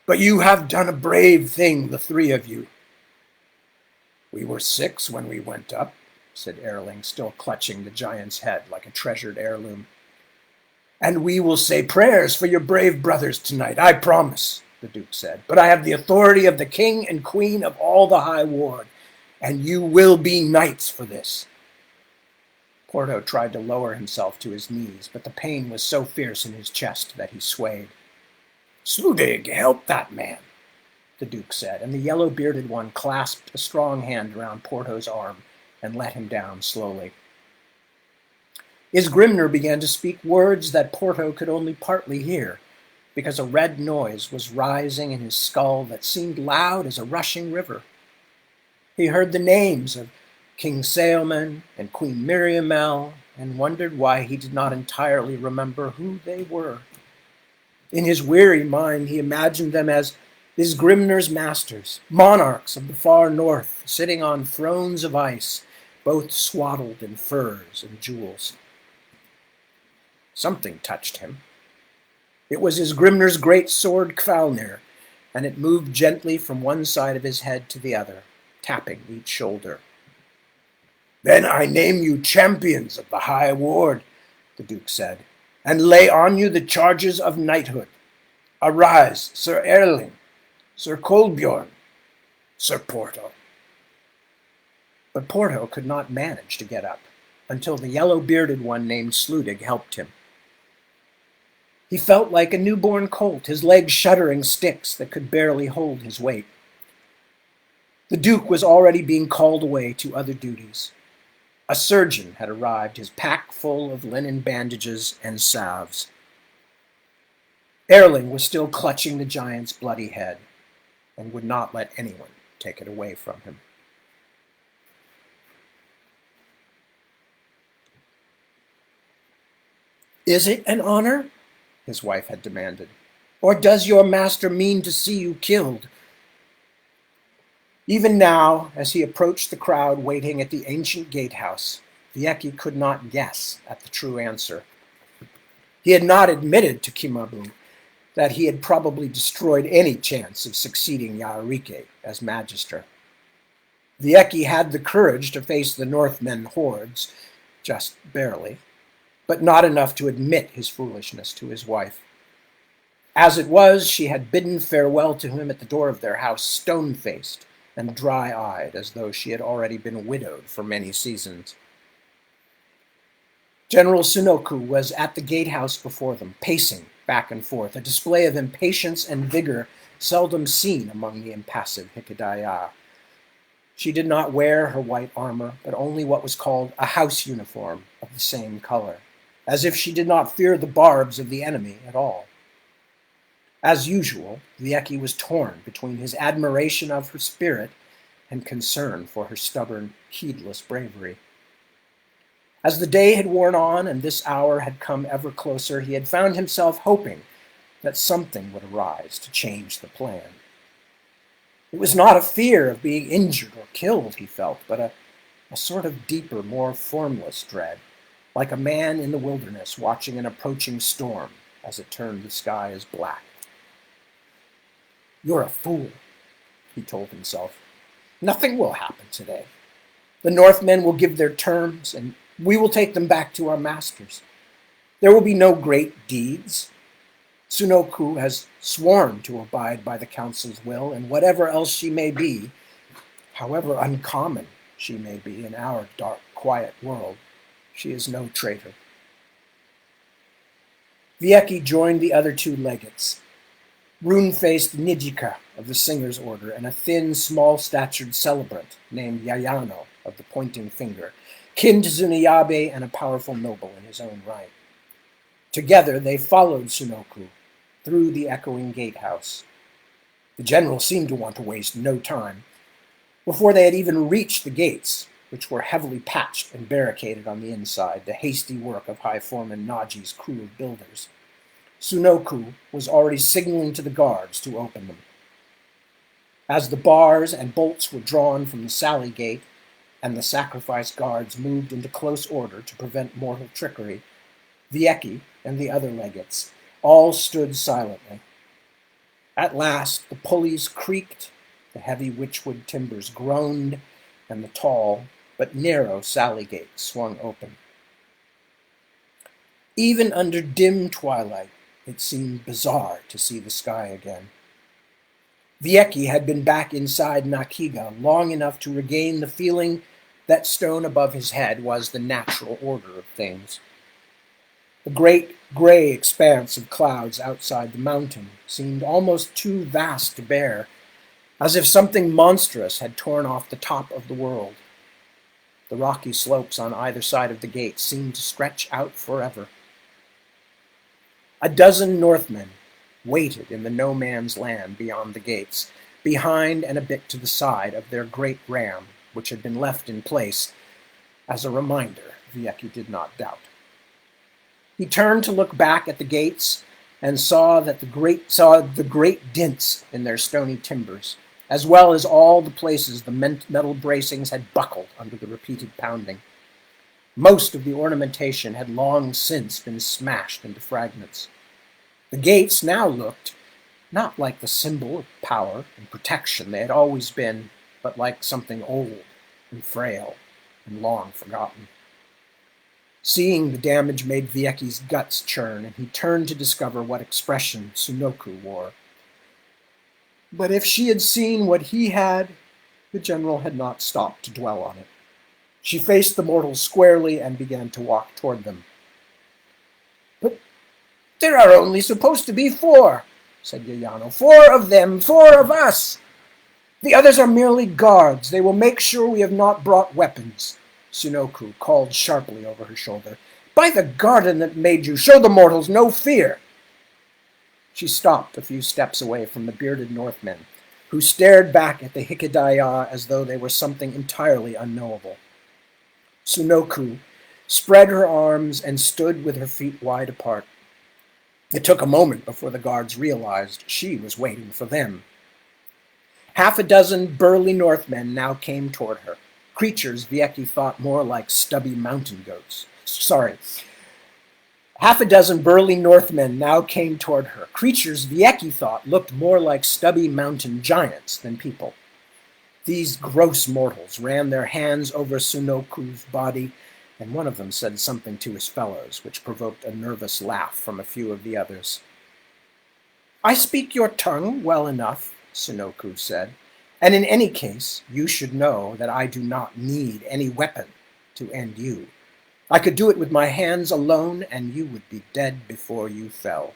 But you have done a brave thing, the three of you. We were 6 when we went up, said Erling, still clutching the giant's head like a treasured heirloom. And we will say prayers for your brave brothers tonight, I promise, the Duke said. But I have the authority of the king and queen of all the high ward, and you will be knights for this. Porto tried to lower himself to his knees, but the pain was so fierce in his chest that he swayed. Sludig, help that man, the Duke said, and the yellow-bearded one clasped a strong hand around Porto's arm and let him down slowly. Isgrimner began to speak words that Porto could only partly hear, because a red noise was rising in his skull that seemed loud as a rushing river. He heard the names of King Saelman and Queen Miriamel, and wondered why he did not entirely remember who they were. In his weary mind he imagined them as Isgrimner's masters, monarchs of the far north, sitting on thrones of ice, both swaddled in furs and jewels. Something touched him. It was Isgrimner's great sword Kvalnir, and it moved gently from one side of his head to the other, tapping each shoulder. Then I name you champions of the high ward, the Duke said, and lay on you the charges of knighthood. Arise, Sir Erling, Sir Kolbjorn, Sir Porto. But Porto could not manage to get up, until the yellow-bearded one named Sludig helped him. He felt like a newborn colt, his legs shuddering sticks that could barely hold his weight. The Duke was already being called away to other duties. A surgeon had arrived, his pack full of linen bandages and salves. Erling was still clutching the giant's bloody head and would not let anyone take it away from him. Is it an honor? His wife had demanded. Or does your master mean to see you killed? Even now, as he approached the crowd waiting at the ancient gatehouse, Vieki could not guess at the true answer. He had not admitted to Kimabu that he had probably destroyed any chance of succeeding Yarike as magister. Vieki had the courage to face the Northmen hordes, just barely, but not enough to admit his foolishness to his wife. As it was, she had bidden farewell to him at the door of their house, stone-faced and dry-eyed, as though she had already been widowed for many seasons. General Sunoku was at the gatehouse before them, pacing back and forth, a display of impatience and vigor seldom seen among the impassive Hikidaya. She did not wear her white armor, but only what was called a house uniform of the same color, as if she did not fear the barbs of the enemy at all. As usual, Vieki was torn between his admiration of her spirit and concern for her stubborn, heedless bravery. As the day had worn on and this hour had come ever closer, he had found himself hoping that something would arise to change the plan. It was not a fear of being injured or killed, he felt, but a sort of deeper, more formless dread, like a man in the wilderness watching an approaching storm as it turned the sky as black. You're a fool, he told himself. Nothing will happen today. The Northmen will give their terms, and we will take them back to our masters. There will be no great deeds. Sunoku has sworn to abide by the council's will, and whatever else she may be, however uncommon she may be in our dark, quiet world, she is no traitor. Vieki joined the other two legates, rune-faced Nijika of the Singer's Order and a thin, small-statured celebrant named Yayano of the Pointing Finger, kin to Tsuneyabe and a powerful noble in his own right. Together they followed Sunoku through the echoing gatehouse. The general seemed to want to waste no time. Before they had even reached the gates, which were heavily patched and barricaded on the inside, the hasty work of High Foreman Naji's crew of builders, Sunoku was already signaling to the guards to open them. As the bars and bolts were drawn from the sally gate, and the sacrifice guards moved into close order to prevent mortal trickery, Vieki and the other legates all stood silently. At last the pulleys creaked, the heavy witchwood timbers groaned, and the tall but narrow sally gate swung open. Even under dim twilight, it seemed bizarre to see the sky again. Vieki had been back inside Nakiga long enough to regain the feeling that stone above his head was the natural order of things. The great gray expanse of clouds outside the mountain seemed almost too vast to bear, as if something monstrous had torn off the top of the world. The rocky slopes on either side of the gate seemed to stretch out forever. A dozen Northmen waited in the no-man's land beyond the gates, behind and a bit to the side of their great ram, which had been left in place as a reminder, Vieki did not doubt. He turned to look back at the gates and saw the great dints in their stony timbers, as well as all the places the metal bracings had buckled under the repeated pounding. Most of the ornamentation had long since been smashed into fragments. The gates now looked not like the symbol of power and protection they had always been, but like something old and frail and long forgotten. Seeing the damage made Vieki's guts churn, and he turned to discover what expression Sunoku wore. But if she had seen what he had, the general had not stopped to dwell on it. She faced the mortals squarely and began to walk toward them. "But there are only supposed to be 4, said Yayano. 4 of them, 4 of us. The others are merely guards. They will make sure we have not brought weapons." Sunoku called sharply over her shoulder. "By the garden that made you, show the mortals no fear." She stopped a few steps away from the bearded Northmen, who stared back at the Hikidaya as though they were something entirely unknowable. Sunoku spread her arms and stood with her feet wide apart. It took a moment before the guards realized she was waiting for them. Half a dozen burly Northmen now came toward her, creatures Vieki thought more like stubby mountain goats. Half a dozen burly Northmen now came toward her, creatures Vieki thought looked more like stubby mountain giants than people. These gross mortals ran their hands over Sunoku's body, and one of them said something to his fellows, which provoked a nervous laugh from a few of the others. "I speak your tongue well enough," Sunoku said, "and in any case, you should know that I do not need any weapon to end you. I could do it with my hands alone, and you would be dead before you fell."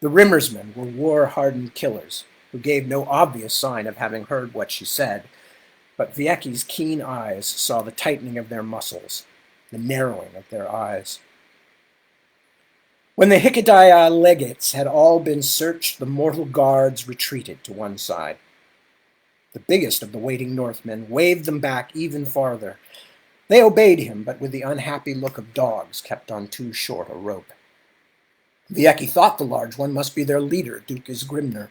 The Rimmersmen were war-hardened killers, who gave no obvious sign of having heard what she said, but Vieki's keen eyes saw the tightening of their muscles, the narrowing of their eyes. When the Hikidaya legates had all been searched, the mortal guards retreated to one side. The biggest of the waiting Northmen waved them back even farther. They obeyed him, but with the unhappy look of dogs kept on too short a rope. Vieki thought the large one must be their leader, Duke Isgrimner.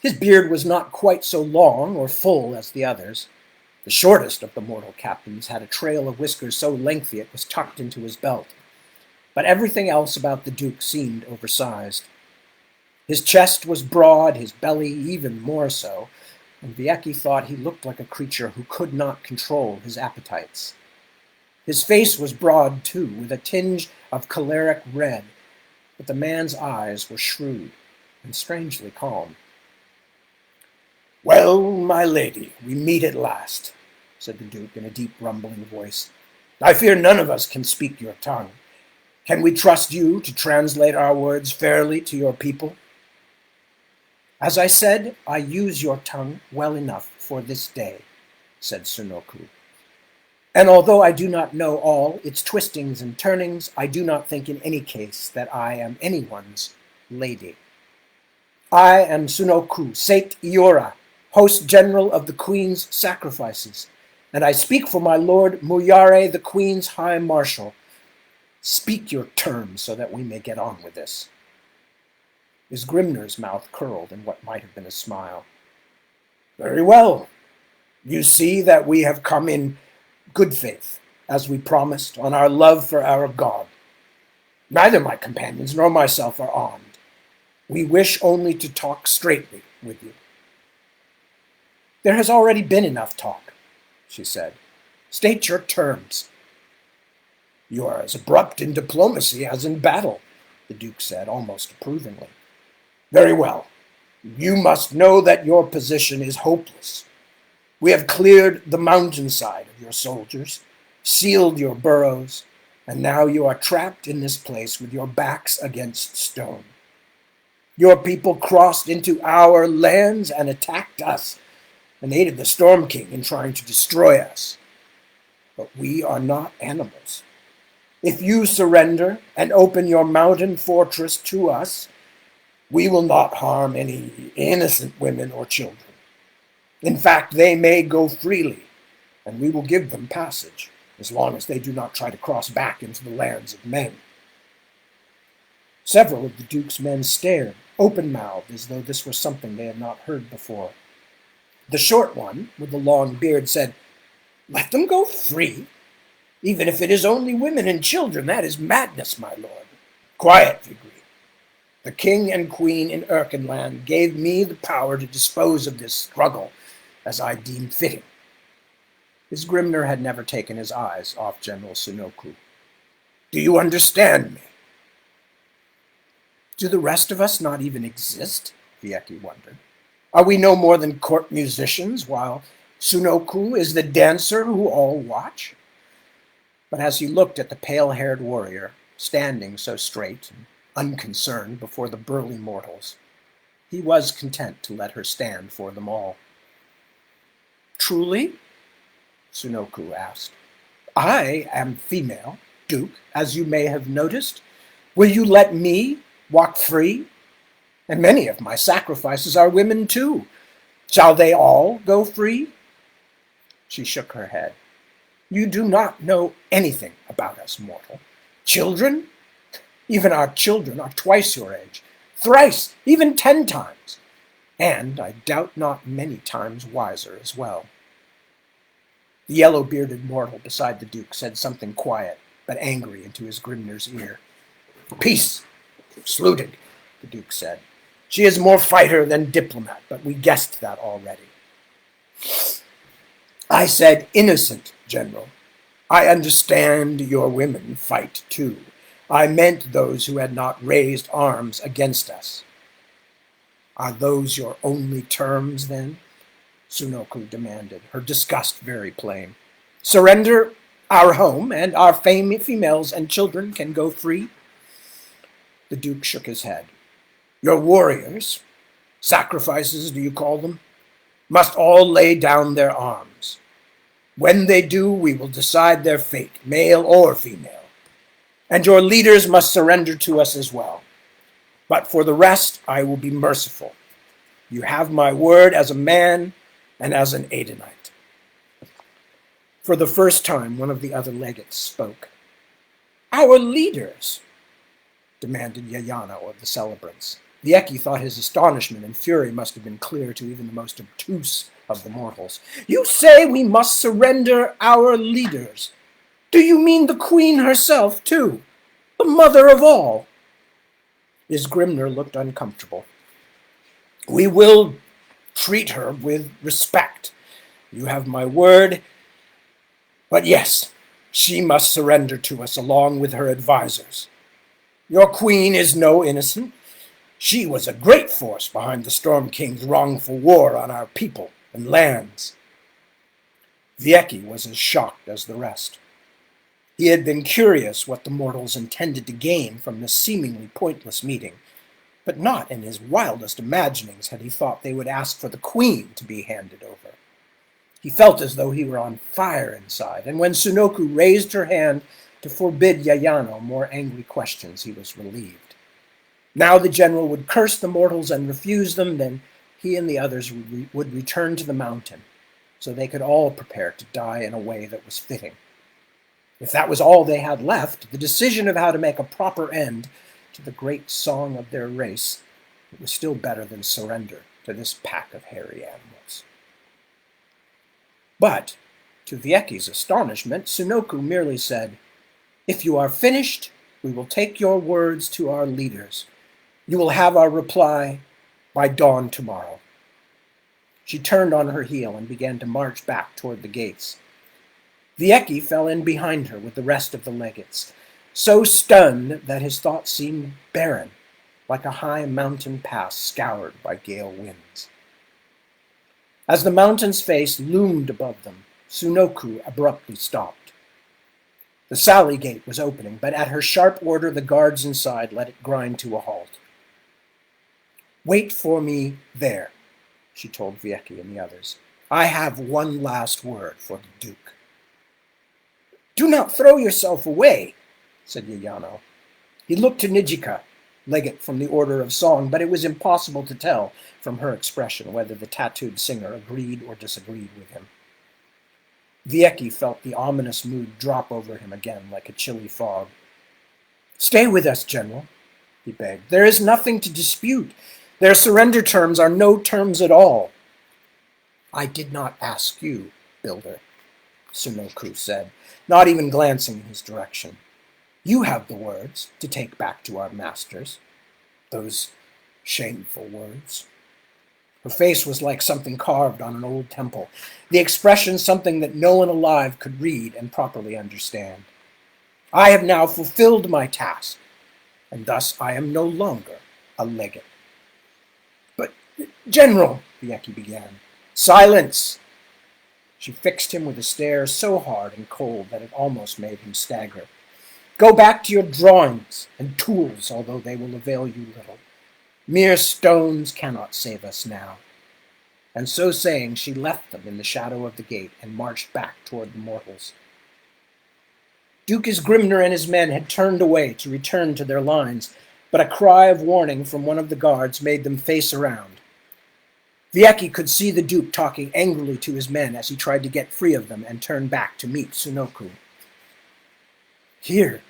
His beard was not quite so long or full as the others. The shortest of the mortal captains had a trail of whiskers so lengthy it was tucked into his belt. But everything else about the Duke seemed oversized. His chest was broad, his belly even more so, and Vieki thought he looked like a creature who could not control his appetites. His face was broad, too, with a tinge of choleric red, but the man's eyes were shrewd and strangely calm. "Well, my lady, we meet at last," said the Duke in a deep, rumbling voice. "I fear none of us can speak your tongue. Can we trust you to translate our words fairly to your people?" "As I said, I use your tongue well enough for this day," said Sunoku. And although I do not know all its twistings and turnings, I do not think in any case that I am anyone's lady. I am Sunoku, Sate Iora, host general of the Queen's sacrifices, and I speak for my lord Muyare, the Queen's high marshal. Speak your terms so that we may get on with this. Miss Grimner's mouth curled in what might have been a smile. Very well. You see that we have come in good faith, as we promised, on our love for our God. Neither my companions nor myself are armed. We wish only to talk straightly with you. There has already been enough talk, she said. State your terms. You are as abrupt in diplomacy as in battle, the Duke said, almost approvingly. Very well. You must know that your position is hopeless. We have cleared the mountainside of your soldiers, sealed your burrows, and now you are trapped in this place with your backs against stone. Your people crossed into our lands and attacked us, and aided the Storm King in trying to destroy us. But we are not animals. If you surrender and open your mountain fortress to us, we will not harm any innocent women or children. In fact, they may go freely, and we will give them passage, as long as they do not try to cross back into the lands of men. Several of the Duke's men stared, open-mouthed, as though this were something they had not heard before. The short one, with the long beard, said, Let them go free. Even if it is only women and children, that is madness, my lord. Quiet, Vigri. The king and queen in Erkenland gave me the power to dispose of this struggle as I deemed fitting. His Grimner had never taken his eyes off General Sunoku. Do you understand me? Do the rest of us not even exist? Vieki wondered. Are we no more than court musicians, while Sunoku is the dancer who all watch? But as he looked at the pale-haired warrior, standing so straight and unconcerned before the burly mortals, he was content to let her stand for them all. Truly? Sunoku asked. I am female, Duke, as you may have noticed. Will you let me walk free? And many of my sacrifices are women too. Shall they all go free? She shook her head. You do not know anything about us, mortal. Children? Even our children are twice your age, thrice, even 10 times, and I doubt not many times wiser as well. The yellow-bearded mortal beside the Duke said something quiet but angry into his Grimner's ear. Peace, Sludid, the Duke said. She is more fighter than diplomat, but we guessed that already. I said innocent, General. I understand your women fight too. I meant those who had not raised arms against us. Are those your only terms, then? Sunoku demanded, her disgust very plain. Surrender our home, and our females and children can go free? The Duke shook his head. Your warriors, sacrifices do you call them, must all lay down their arms. When they do, we will decide their fate, male or female. And your leaders must surrender to us as well. But for the rest, I will be merciful. You have my word as a man and as an Adenite. For the first time, one of the other legates spoke. Our leaders, demanded Yayana of the celebrants. Vieki thought his astonishment and fury must have been clear to even the most obtuse of the mortals. You say we must surrender our leaders. Do you mean the queen herself, too? The mother of all? His Grimner looked uncomfortable. We will treat her with respect. You have my word. But yes, she must surrender to us along with her advisors. Your queen is no innocent. She was a great force behind the Storm King's wrongful war on our people and lands. Vieki was as shocked as the rest. He had been curious what the mortals intended to gain from this seemingly pointless meeting, but not in his wildest imaginings had he thought they would ask for the queen to be handed over. He felt as though he were on fire inside, and when Sunoku raised her hand to forbid Yayano more angry questions, he was relieved. Now the general would curse the mortals and refuse them, then he and the others would return to the mountain, so they could all prepare to die in a way that was fitting. If that was all they had left, the decision of how to make a proper end to the great song of their race, it was still better than surrender to this pack of hairy animals. But, to Vieki's astonishment, Sunoku merely said, "If you are finished, we will take your words to our leaders. You will have our reply by dawn tomorrow." She turned on her heel and began to march back toward the gates. Vieki fell in behind her with the rest of the legates, so stunned that his thoughts seemed barren, like a high mountain pass scoured by gale winds. As the mountain's face loomed above them, Sunoku abruptly stopped. The sally gate was opening, but at her sharp order the guards inside let it grind to a halt. "Wait for me there," she told Vieki and the others. "I have one last word for the Duke." "Do not throw yourself away," said Yayano. He looked to Nijika, legate from the Order of Song, but it was impossible to tell from her expression whether the tattooed singer agreed or disagreed with him. Vieki felt the ominous mood drop over him again like a chilly fog. "Stay with us, General," he begged. "There is nothing to dispute. Their surrender terms are no terms at all." "I did not ask you, Builder," Sunoku said, not even glancing in his direction. "You have the words to take back to our masters. Those shameful words." Her face was like something carved on an old temple, the expression something that no one alive could read and properly understand. "I have now fulfilled my task, and thus I am no longer a legate." "But, General," Vieki began. "Silence!" She fixed him with a stare so hard and cold that it almost made him stagger. "Go back to your drawings and tools, although they will avail you little. Mere stones cannot save us now." And so saying, she left them in the shadow of the gate and marched back toward the mortals. Duke Grimner and his men had turned away to return to their lines, but a cry of warning from one of the guards made them face around. Vieki could see the Duke talking angrily to his men as he tried to get free of them and turn back to meet Sunoku. Here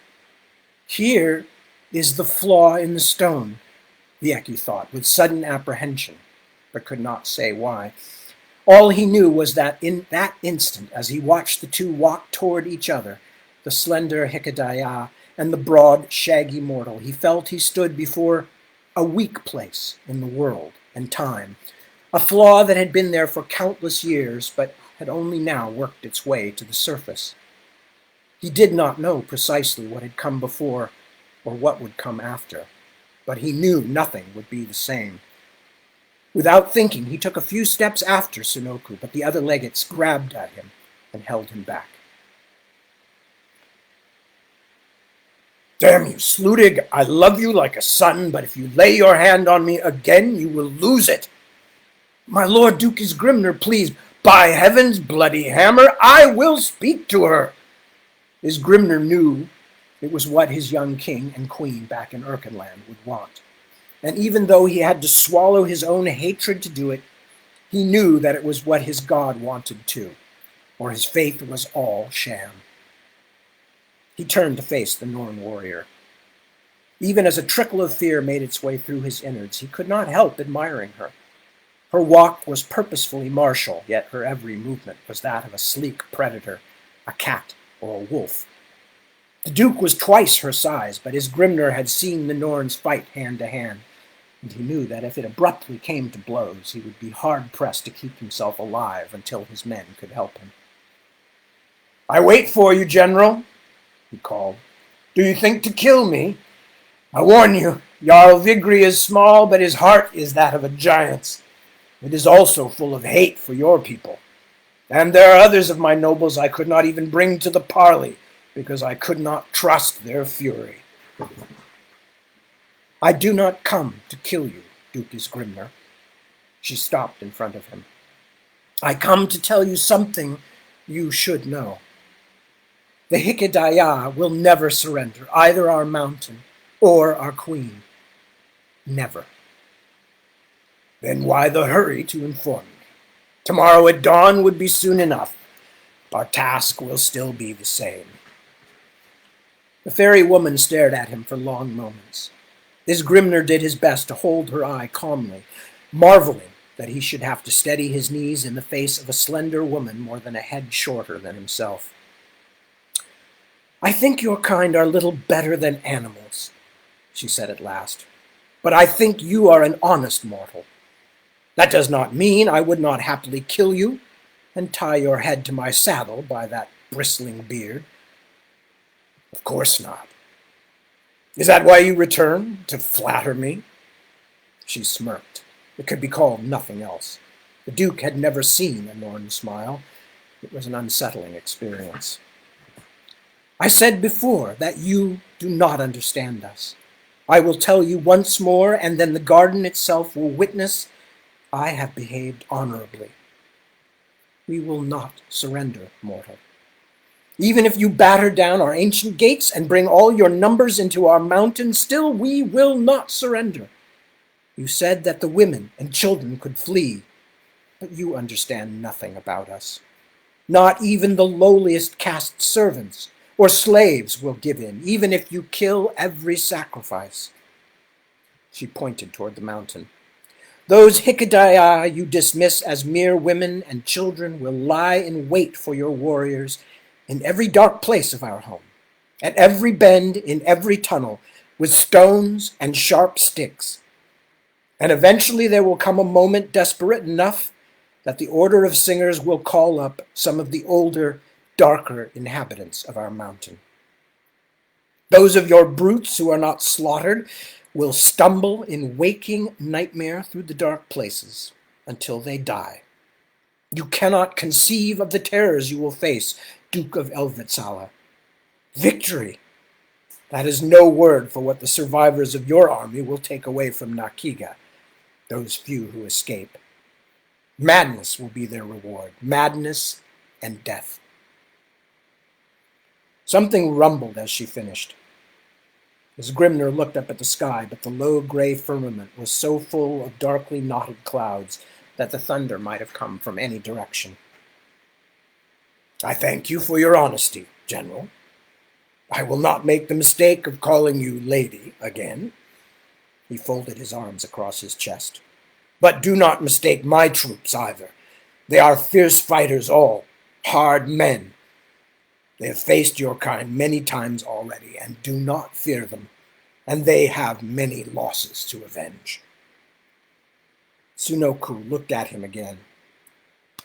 is the flaw in the stone," Vieki thought with sudden apprehension, but could not say why. All he knew was that in that instant, as he watched the two walk toward each other, the slender Hikadaya and the broad, shaggy mortal, he felt he stood before a weak place in the world and time, a flaw that had been there for countless years, but had only now worked its way to the surface. He did not know precisely what had come before or what would come after, but he knew nothing would be the same. Without thinking, he took a few steps after Sunoku, but the other legates grabbed at him and held him back. "Damn you, Sludig! I love you like a son, but if you lay your hand on me again, you will lose it." "My Lord Duke Grimner, please, by heaven's bloody hammer, I will speak to her." Grimner knew it was what his young king and queen back in Erkenland would want. And even though he had to swallow his own hatred to do it, he knew that it was what his God wanted too, or his faith was all sham. He turned to face the Norn warrior. Even as a trickle of fear made its way through his innards, he could not help admiring her. Her walk was purposefully martial, yet her every movement was that of a sleek predator, a cat or a wolf. The Duke was twice her size, but Grimner had seen the Norns fight hand to hand, and he knew that if it abruptly came to blows, he would be hard-pressed to keep himself alive until his men could help him. "I wait for you, General," he called. "Do you think to kill me? I warn you, Jarl Vigri is small, but his heart is that of a giant's. It is also full of hate for your people. And there are others of my nobles I could not even bring to the parley, because I could not trust their fury. I do not come to kill you, Duke Grimner." She stopped in front of him. I come to tell you something you should know. The Hikedaya will never surrender, either our mountain or our queen. Never. Then why the hurry to inform me? Tomorrow at dawn would be soon enough. Our task will still be the same. The fairy woman stared at him for long moments. Isgrimner did his best to hold her eye calmly, marveling that he should have to steady his knees in the face of a slender woman more than a head shorter than himself. I think your kind are little better than animals, she said at last. But I think you are an honest mortal. That does not mean I would not happily kill you and tie your head to my saddle by that bristling beard. Of course not. Is that why you return, to flatter me? She smirked. It could be called nothing else. The Duke had never seen a Norn smile. It was an unsettling experience. I said before that you do not understand us. I will tell you once more, and then the garden itself will witness I have behaved honorably. We will not surrender, mortal. Even if you batter down our ancient gates and bring all your numbers into our mountain, still we will not surrender. You said that the women and children could flee, but you understand nothing about us. Not even the lowliest caste servants or slaves will give in, even if you kill every sacrifice. She pointed toward the mountain. Those Hikedaya you dismiss as mere women and children will lie in wait for your warriors in every dark place of our home, at every bend, in every tunnel, with stones and sharp sticks. And eventually there will come a moment desperate enough that the Order of Singers will call up some of the older, darker inhabitants of our mountain. Those of your brutes who are not slaughtered will stumble in waking nightmare through the dark places until they die. You cannot conceive of the terrors you will face, Duke of Elvitsala. Victory! That is no word for what the survivors of your army will take away from Nakiga, those few who escape. Madness will be their reward, madness and death. Something rumbled as she finished. Isgrimner looked up at the sky, but the low gray firmament was so full of darkly knotted clouds that the thunder might have come from any direction. I thank you for your honesty, General. I will not make the mistake of calling you lady again. He folded his arms across his chest. But do not mistake my troops either. They are fierce fighters all, hard men. They have faced your kind many times already, and do not fear them, and they have many losses to avenge. Sunoku looked at him again.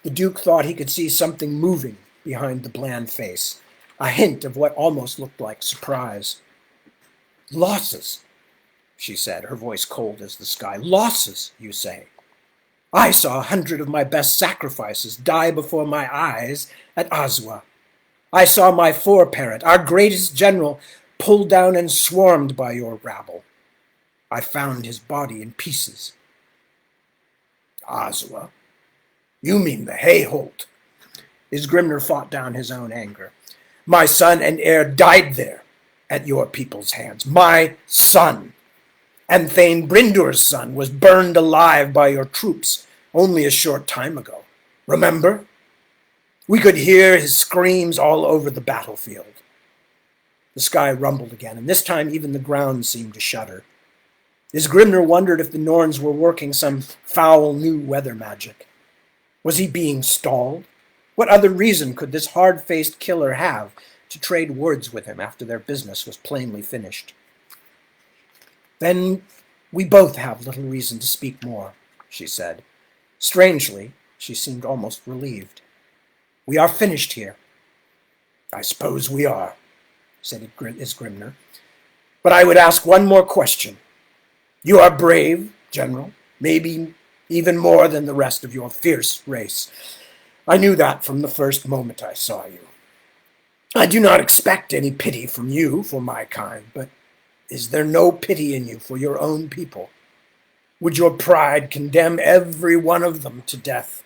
The Duke thought he could see something moving behind the bland face, a hint of what almost looked like surprise. Losses, she said, her voice cold as the sky. Losses, you say? I saw 100 of my best sacrifices die before my eyes at Azwa. I saw my foreparent, our greatest general, pulled down and swarmed by your rabble. I found his body in pieces. Azwa? You mean the Hayholt? Isgrimner fought down his own anger. My son and heir died there at your people's hands. My son! And Thane Brindur's son was burned alive by your troops only a short time ago. Remember? We could hear his screams all over the battlefield. The sky rumbled again, and this time even the ground seemed to shudder. Isgrimner wondered if the Norns were working some foul new weather magic. Was he being stalled? What other reason could this hard-faced killer have to trade words with him after their business was plainly finished? Then we both have little reason to speak more, she said. Strangely, she seemed almost relieved. We are finished here. I suppose we are, said Isgrimner. But I would ask one more question. You are brave, General, maybe even more than the rest of your fierce race. I knew that from the first moment I saw you. I do not expect any pity from you for my kind, but is there no pity in you for your own people? Would your pride condemn every one of them to death?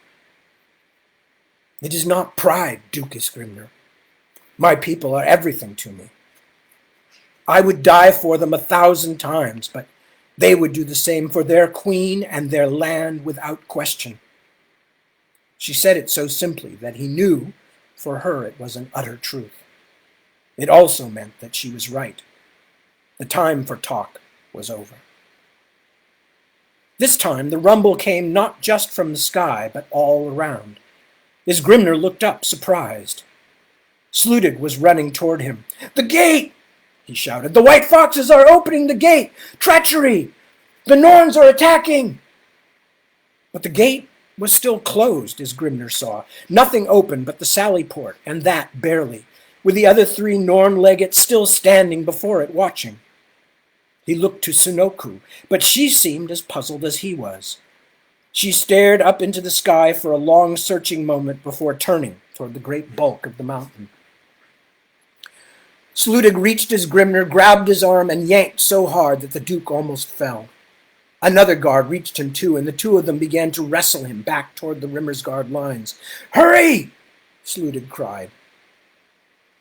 It is not pride, Duke Isgrimner. My people are everything to me. I would die for them 1,000 times, but they would do the same for their queen and their land without question. She said it so simply that he knew for her it was an utter truth. It also meant that she was right. The time for talk was over. This time the rumble came not just from the sky, but all around. Isgrimner looked up, surprised. Sludig was running toward him. "The gate!" he shouted. "The white foxes are opening the gate! Treachery! The Norns are attacking!" But the gate was still closed, as Grimner saw. Nothing open but the sally port, and that barely, with the other 3 Norn legates still standing before it, watching. He looked to Sunoku, but she seemed as puzzled as he was. She stared up into the sky for a long, searching moment before turning toward the great bulk of the mountain. Sludig reached his Grimner, grabbed his arm, and yanked so hard that the Duke almost fell. Another guard reached him too, and the 2 of them began to wrestle him back toward the Rimmersgard lines. "Hurry!" Sludig cried.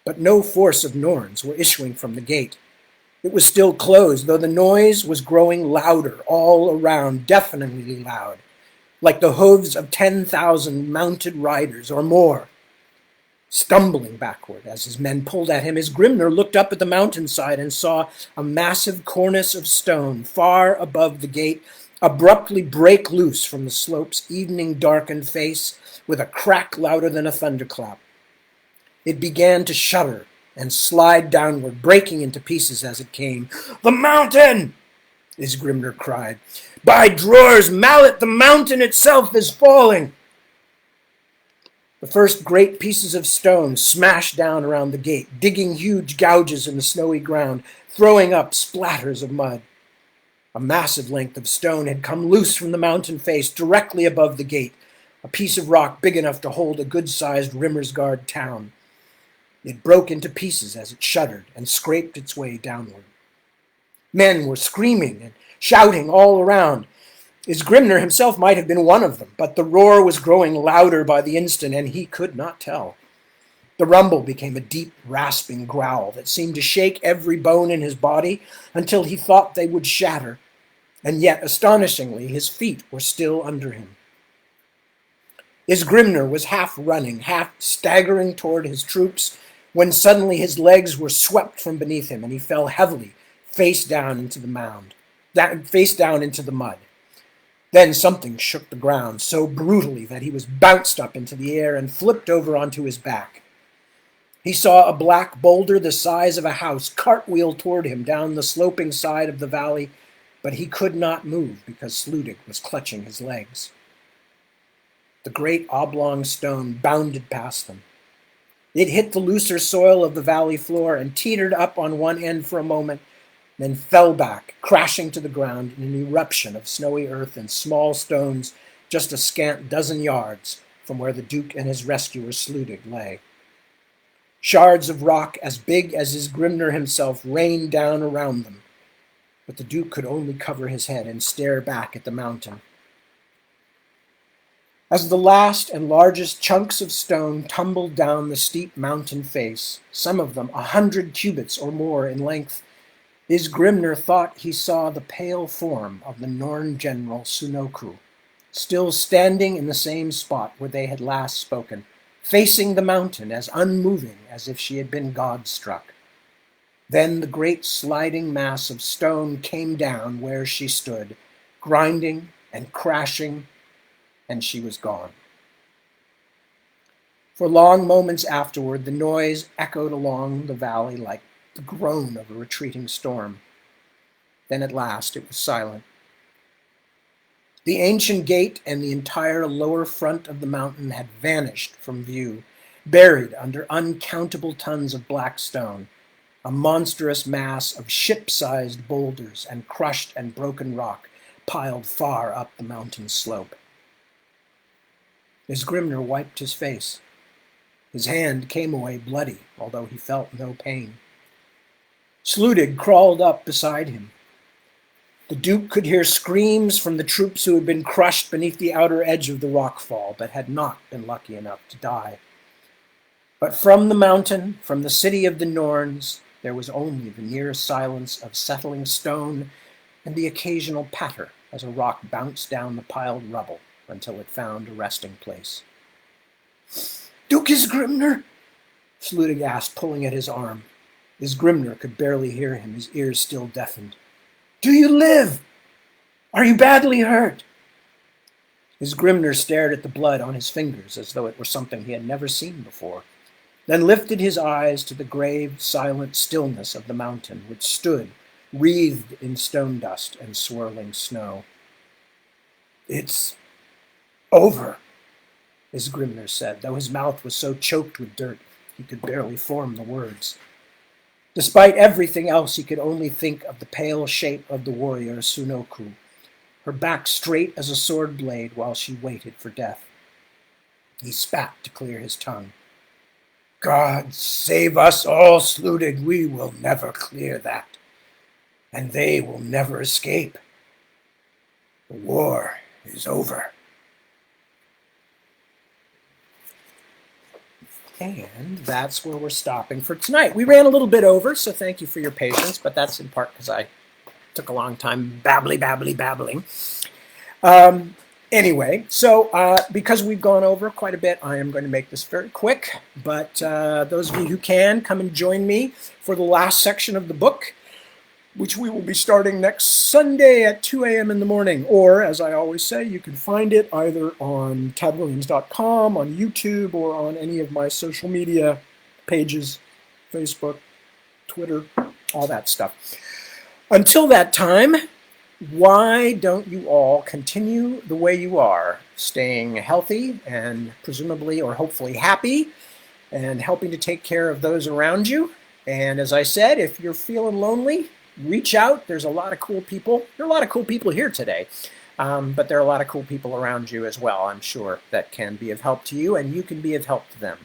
But no force of Norns were issuing from the gate. It was still closed, though the noise was growing louder all around, deafeningly loud, like the hooves of 10,000 mounted riders or more. Stumbling backward as his men pulled at him, Isgrimner looked up at the mountainside and saw a massive cornice of stone far above the gate abruptly break loose from the slope's evening-darkened face with a crack louder than a thunderclap. It began to shudder and slide downward, breaking into pieces as it came. "The mountain!" Isgrimner cried. "By Dror's mallet, the mountain itself is falling!" The first great pieces of stone smashed down around the gate, digging huge gouges in the snowy ground, throwing up splatters of mud. A massive length of stone had come loose from the mountain face directly above the gate, a piece of rock big enough to hold a good-sized Rimmersgard town. It broke into pieces as it shuddered and scraped its way downward. Men were screaming and shouting all around. Isgrimner himself might have been one of them, but the roar was growing louder by the instant, and he could not tell. The rumble became a deep, rasping growl that seemed to shake every bone in his body until he thought they would shatter, and yet, astonishingly, his feet were still under him. Isgrimner was half running, half staggering toward his troops, when suddenly his legs were swept from beneath him, and he fell heavily, face down into the mud. Then something shook the ground so brutally that he was bounced up into the air and flipped over onto his back. He saw a black boulder the size of a house cartwheel toward him down the sloping side of the valley, but he could not move because Sludig was clutching his legs. The great oblong stone bounded past them. It hit the looser soil of the valley floor and teetered up on one end for a moment, then fell back, crashing to the ground in an eruption of snowy earth and small stones just a scant dozen yards from where the Duke and his rescuer Sludig lay. Shards of rock as big as Isgrimner himself rained down around them, but the Duke could only cover his head and stare back at the mountain. As the last and largest chunks of stone tumbled down the steep mountain face, some of them 100 cubits or more in length, Isgrimner thought he saw the pale form of the Norn general Sunoku, still standing in the same spot where they had last spoken, facing the mountain as unmoving as if she had been God-struck. Then the great sliding mass of stone came down where she stood, grinding and crashing, and she was gone. For long moments afterward, the noise echoed along the valley like the groan of a retreating storm. Then at last it was silent. The ancient gate and the entire lower front of the mountain had vanished from view, buried under uncountable tons of black stone, a monstrous mass of ship-sized boulders and crushed and broken rock piled far up the mountain slope. Isgrimner wiped his face. His hand came away bloody, although he felt no pain. Sludig crawled up beside him. The Duke could hear screams from the troops who had been crushed beneath the outer edge of the rockfall, but had not been lucky enough to die. But from the mountain, from the city of the Norns, there was only the near silence of settling stone and the occasional patter as a rock bounced down the piled rubble until it found a resting place. "Duke Grimner?" Sludig asked, pulling at his arm. His Grimner could barely hear him, his ears still deafened. "Do you live? Are you badly hurt?" His Grimner stared at the blood on his fingers as though it were something he had never seen before, then lifted his eyes to the grave, silent stillness of the mountain, which stood wreathed in stone dust and swirling snow. "It's over," his Grimner said, though his mouth was so choked with dirt he could barely form the words. Despite everything else, he could only think of the pale shape of the warrior Sunoku, her back straight as a sword blade while she waited for death. He spat to clear his tongue. "God save us all, Sludig. We will never clear that. And they will never escape. The war is over." And that's where we're stopping for tonight. We ran a little bit over, so thank you for your patience, but that's in part because I took a long time babbling. Anyway, so because we've gone over quite a bit, I am going to make this very quick, but those of you who can, come and join me for the last section of the book, which we will be starting next Sunday at 2 a.m. in the morning. Or, as I always say, you can find it either on tadwilliams.com, on YouTube, or on any of my social media pages, Facebook, Twitter, all that stuff. Until that time, why don't you all continue the way you are, staying healthy and presumably or hopefully happy, and helping to take care of those around you. And as I said, if you're feeling lonely, reach out. There's a lot of cool people. There are a lot of cool people here today, but there are a lot of cool people around you as well, I'm sure, that can be of help to you, and you can be of help to them.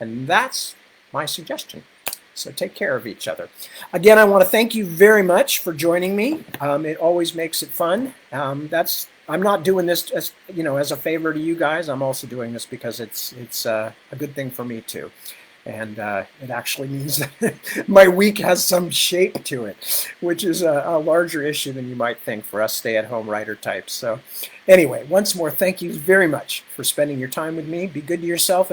And that's my suggestion. So take care of each other. Again, I want to thank you very much for joining me. It always makes it fun. I'm not doing this as a favor to you guys. I'm also doing this because it's a good thing for me too. And it actually means that my week has some shape to it, which is a larger issue than you might think for us stay-at-home writer types. So anyway, once more, thank you very much for spending your time with me. Be good to yourself and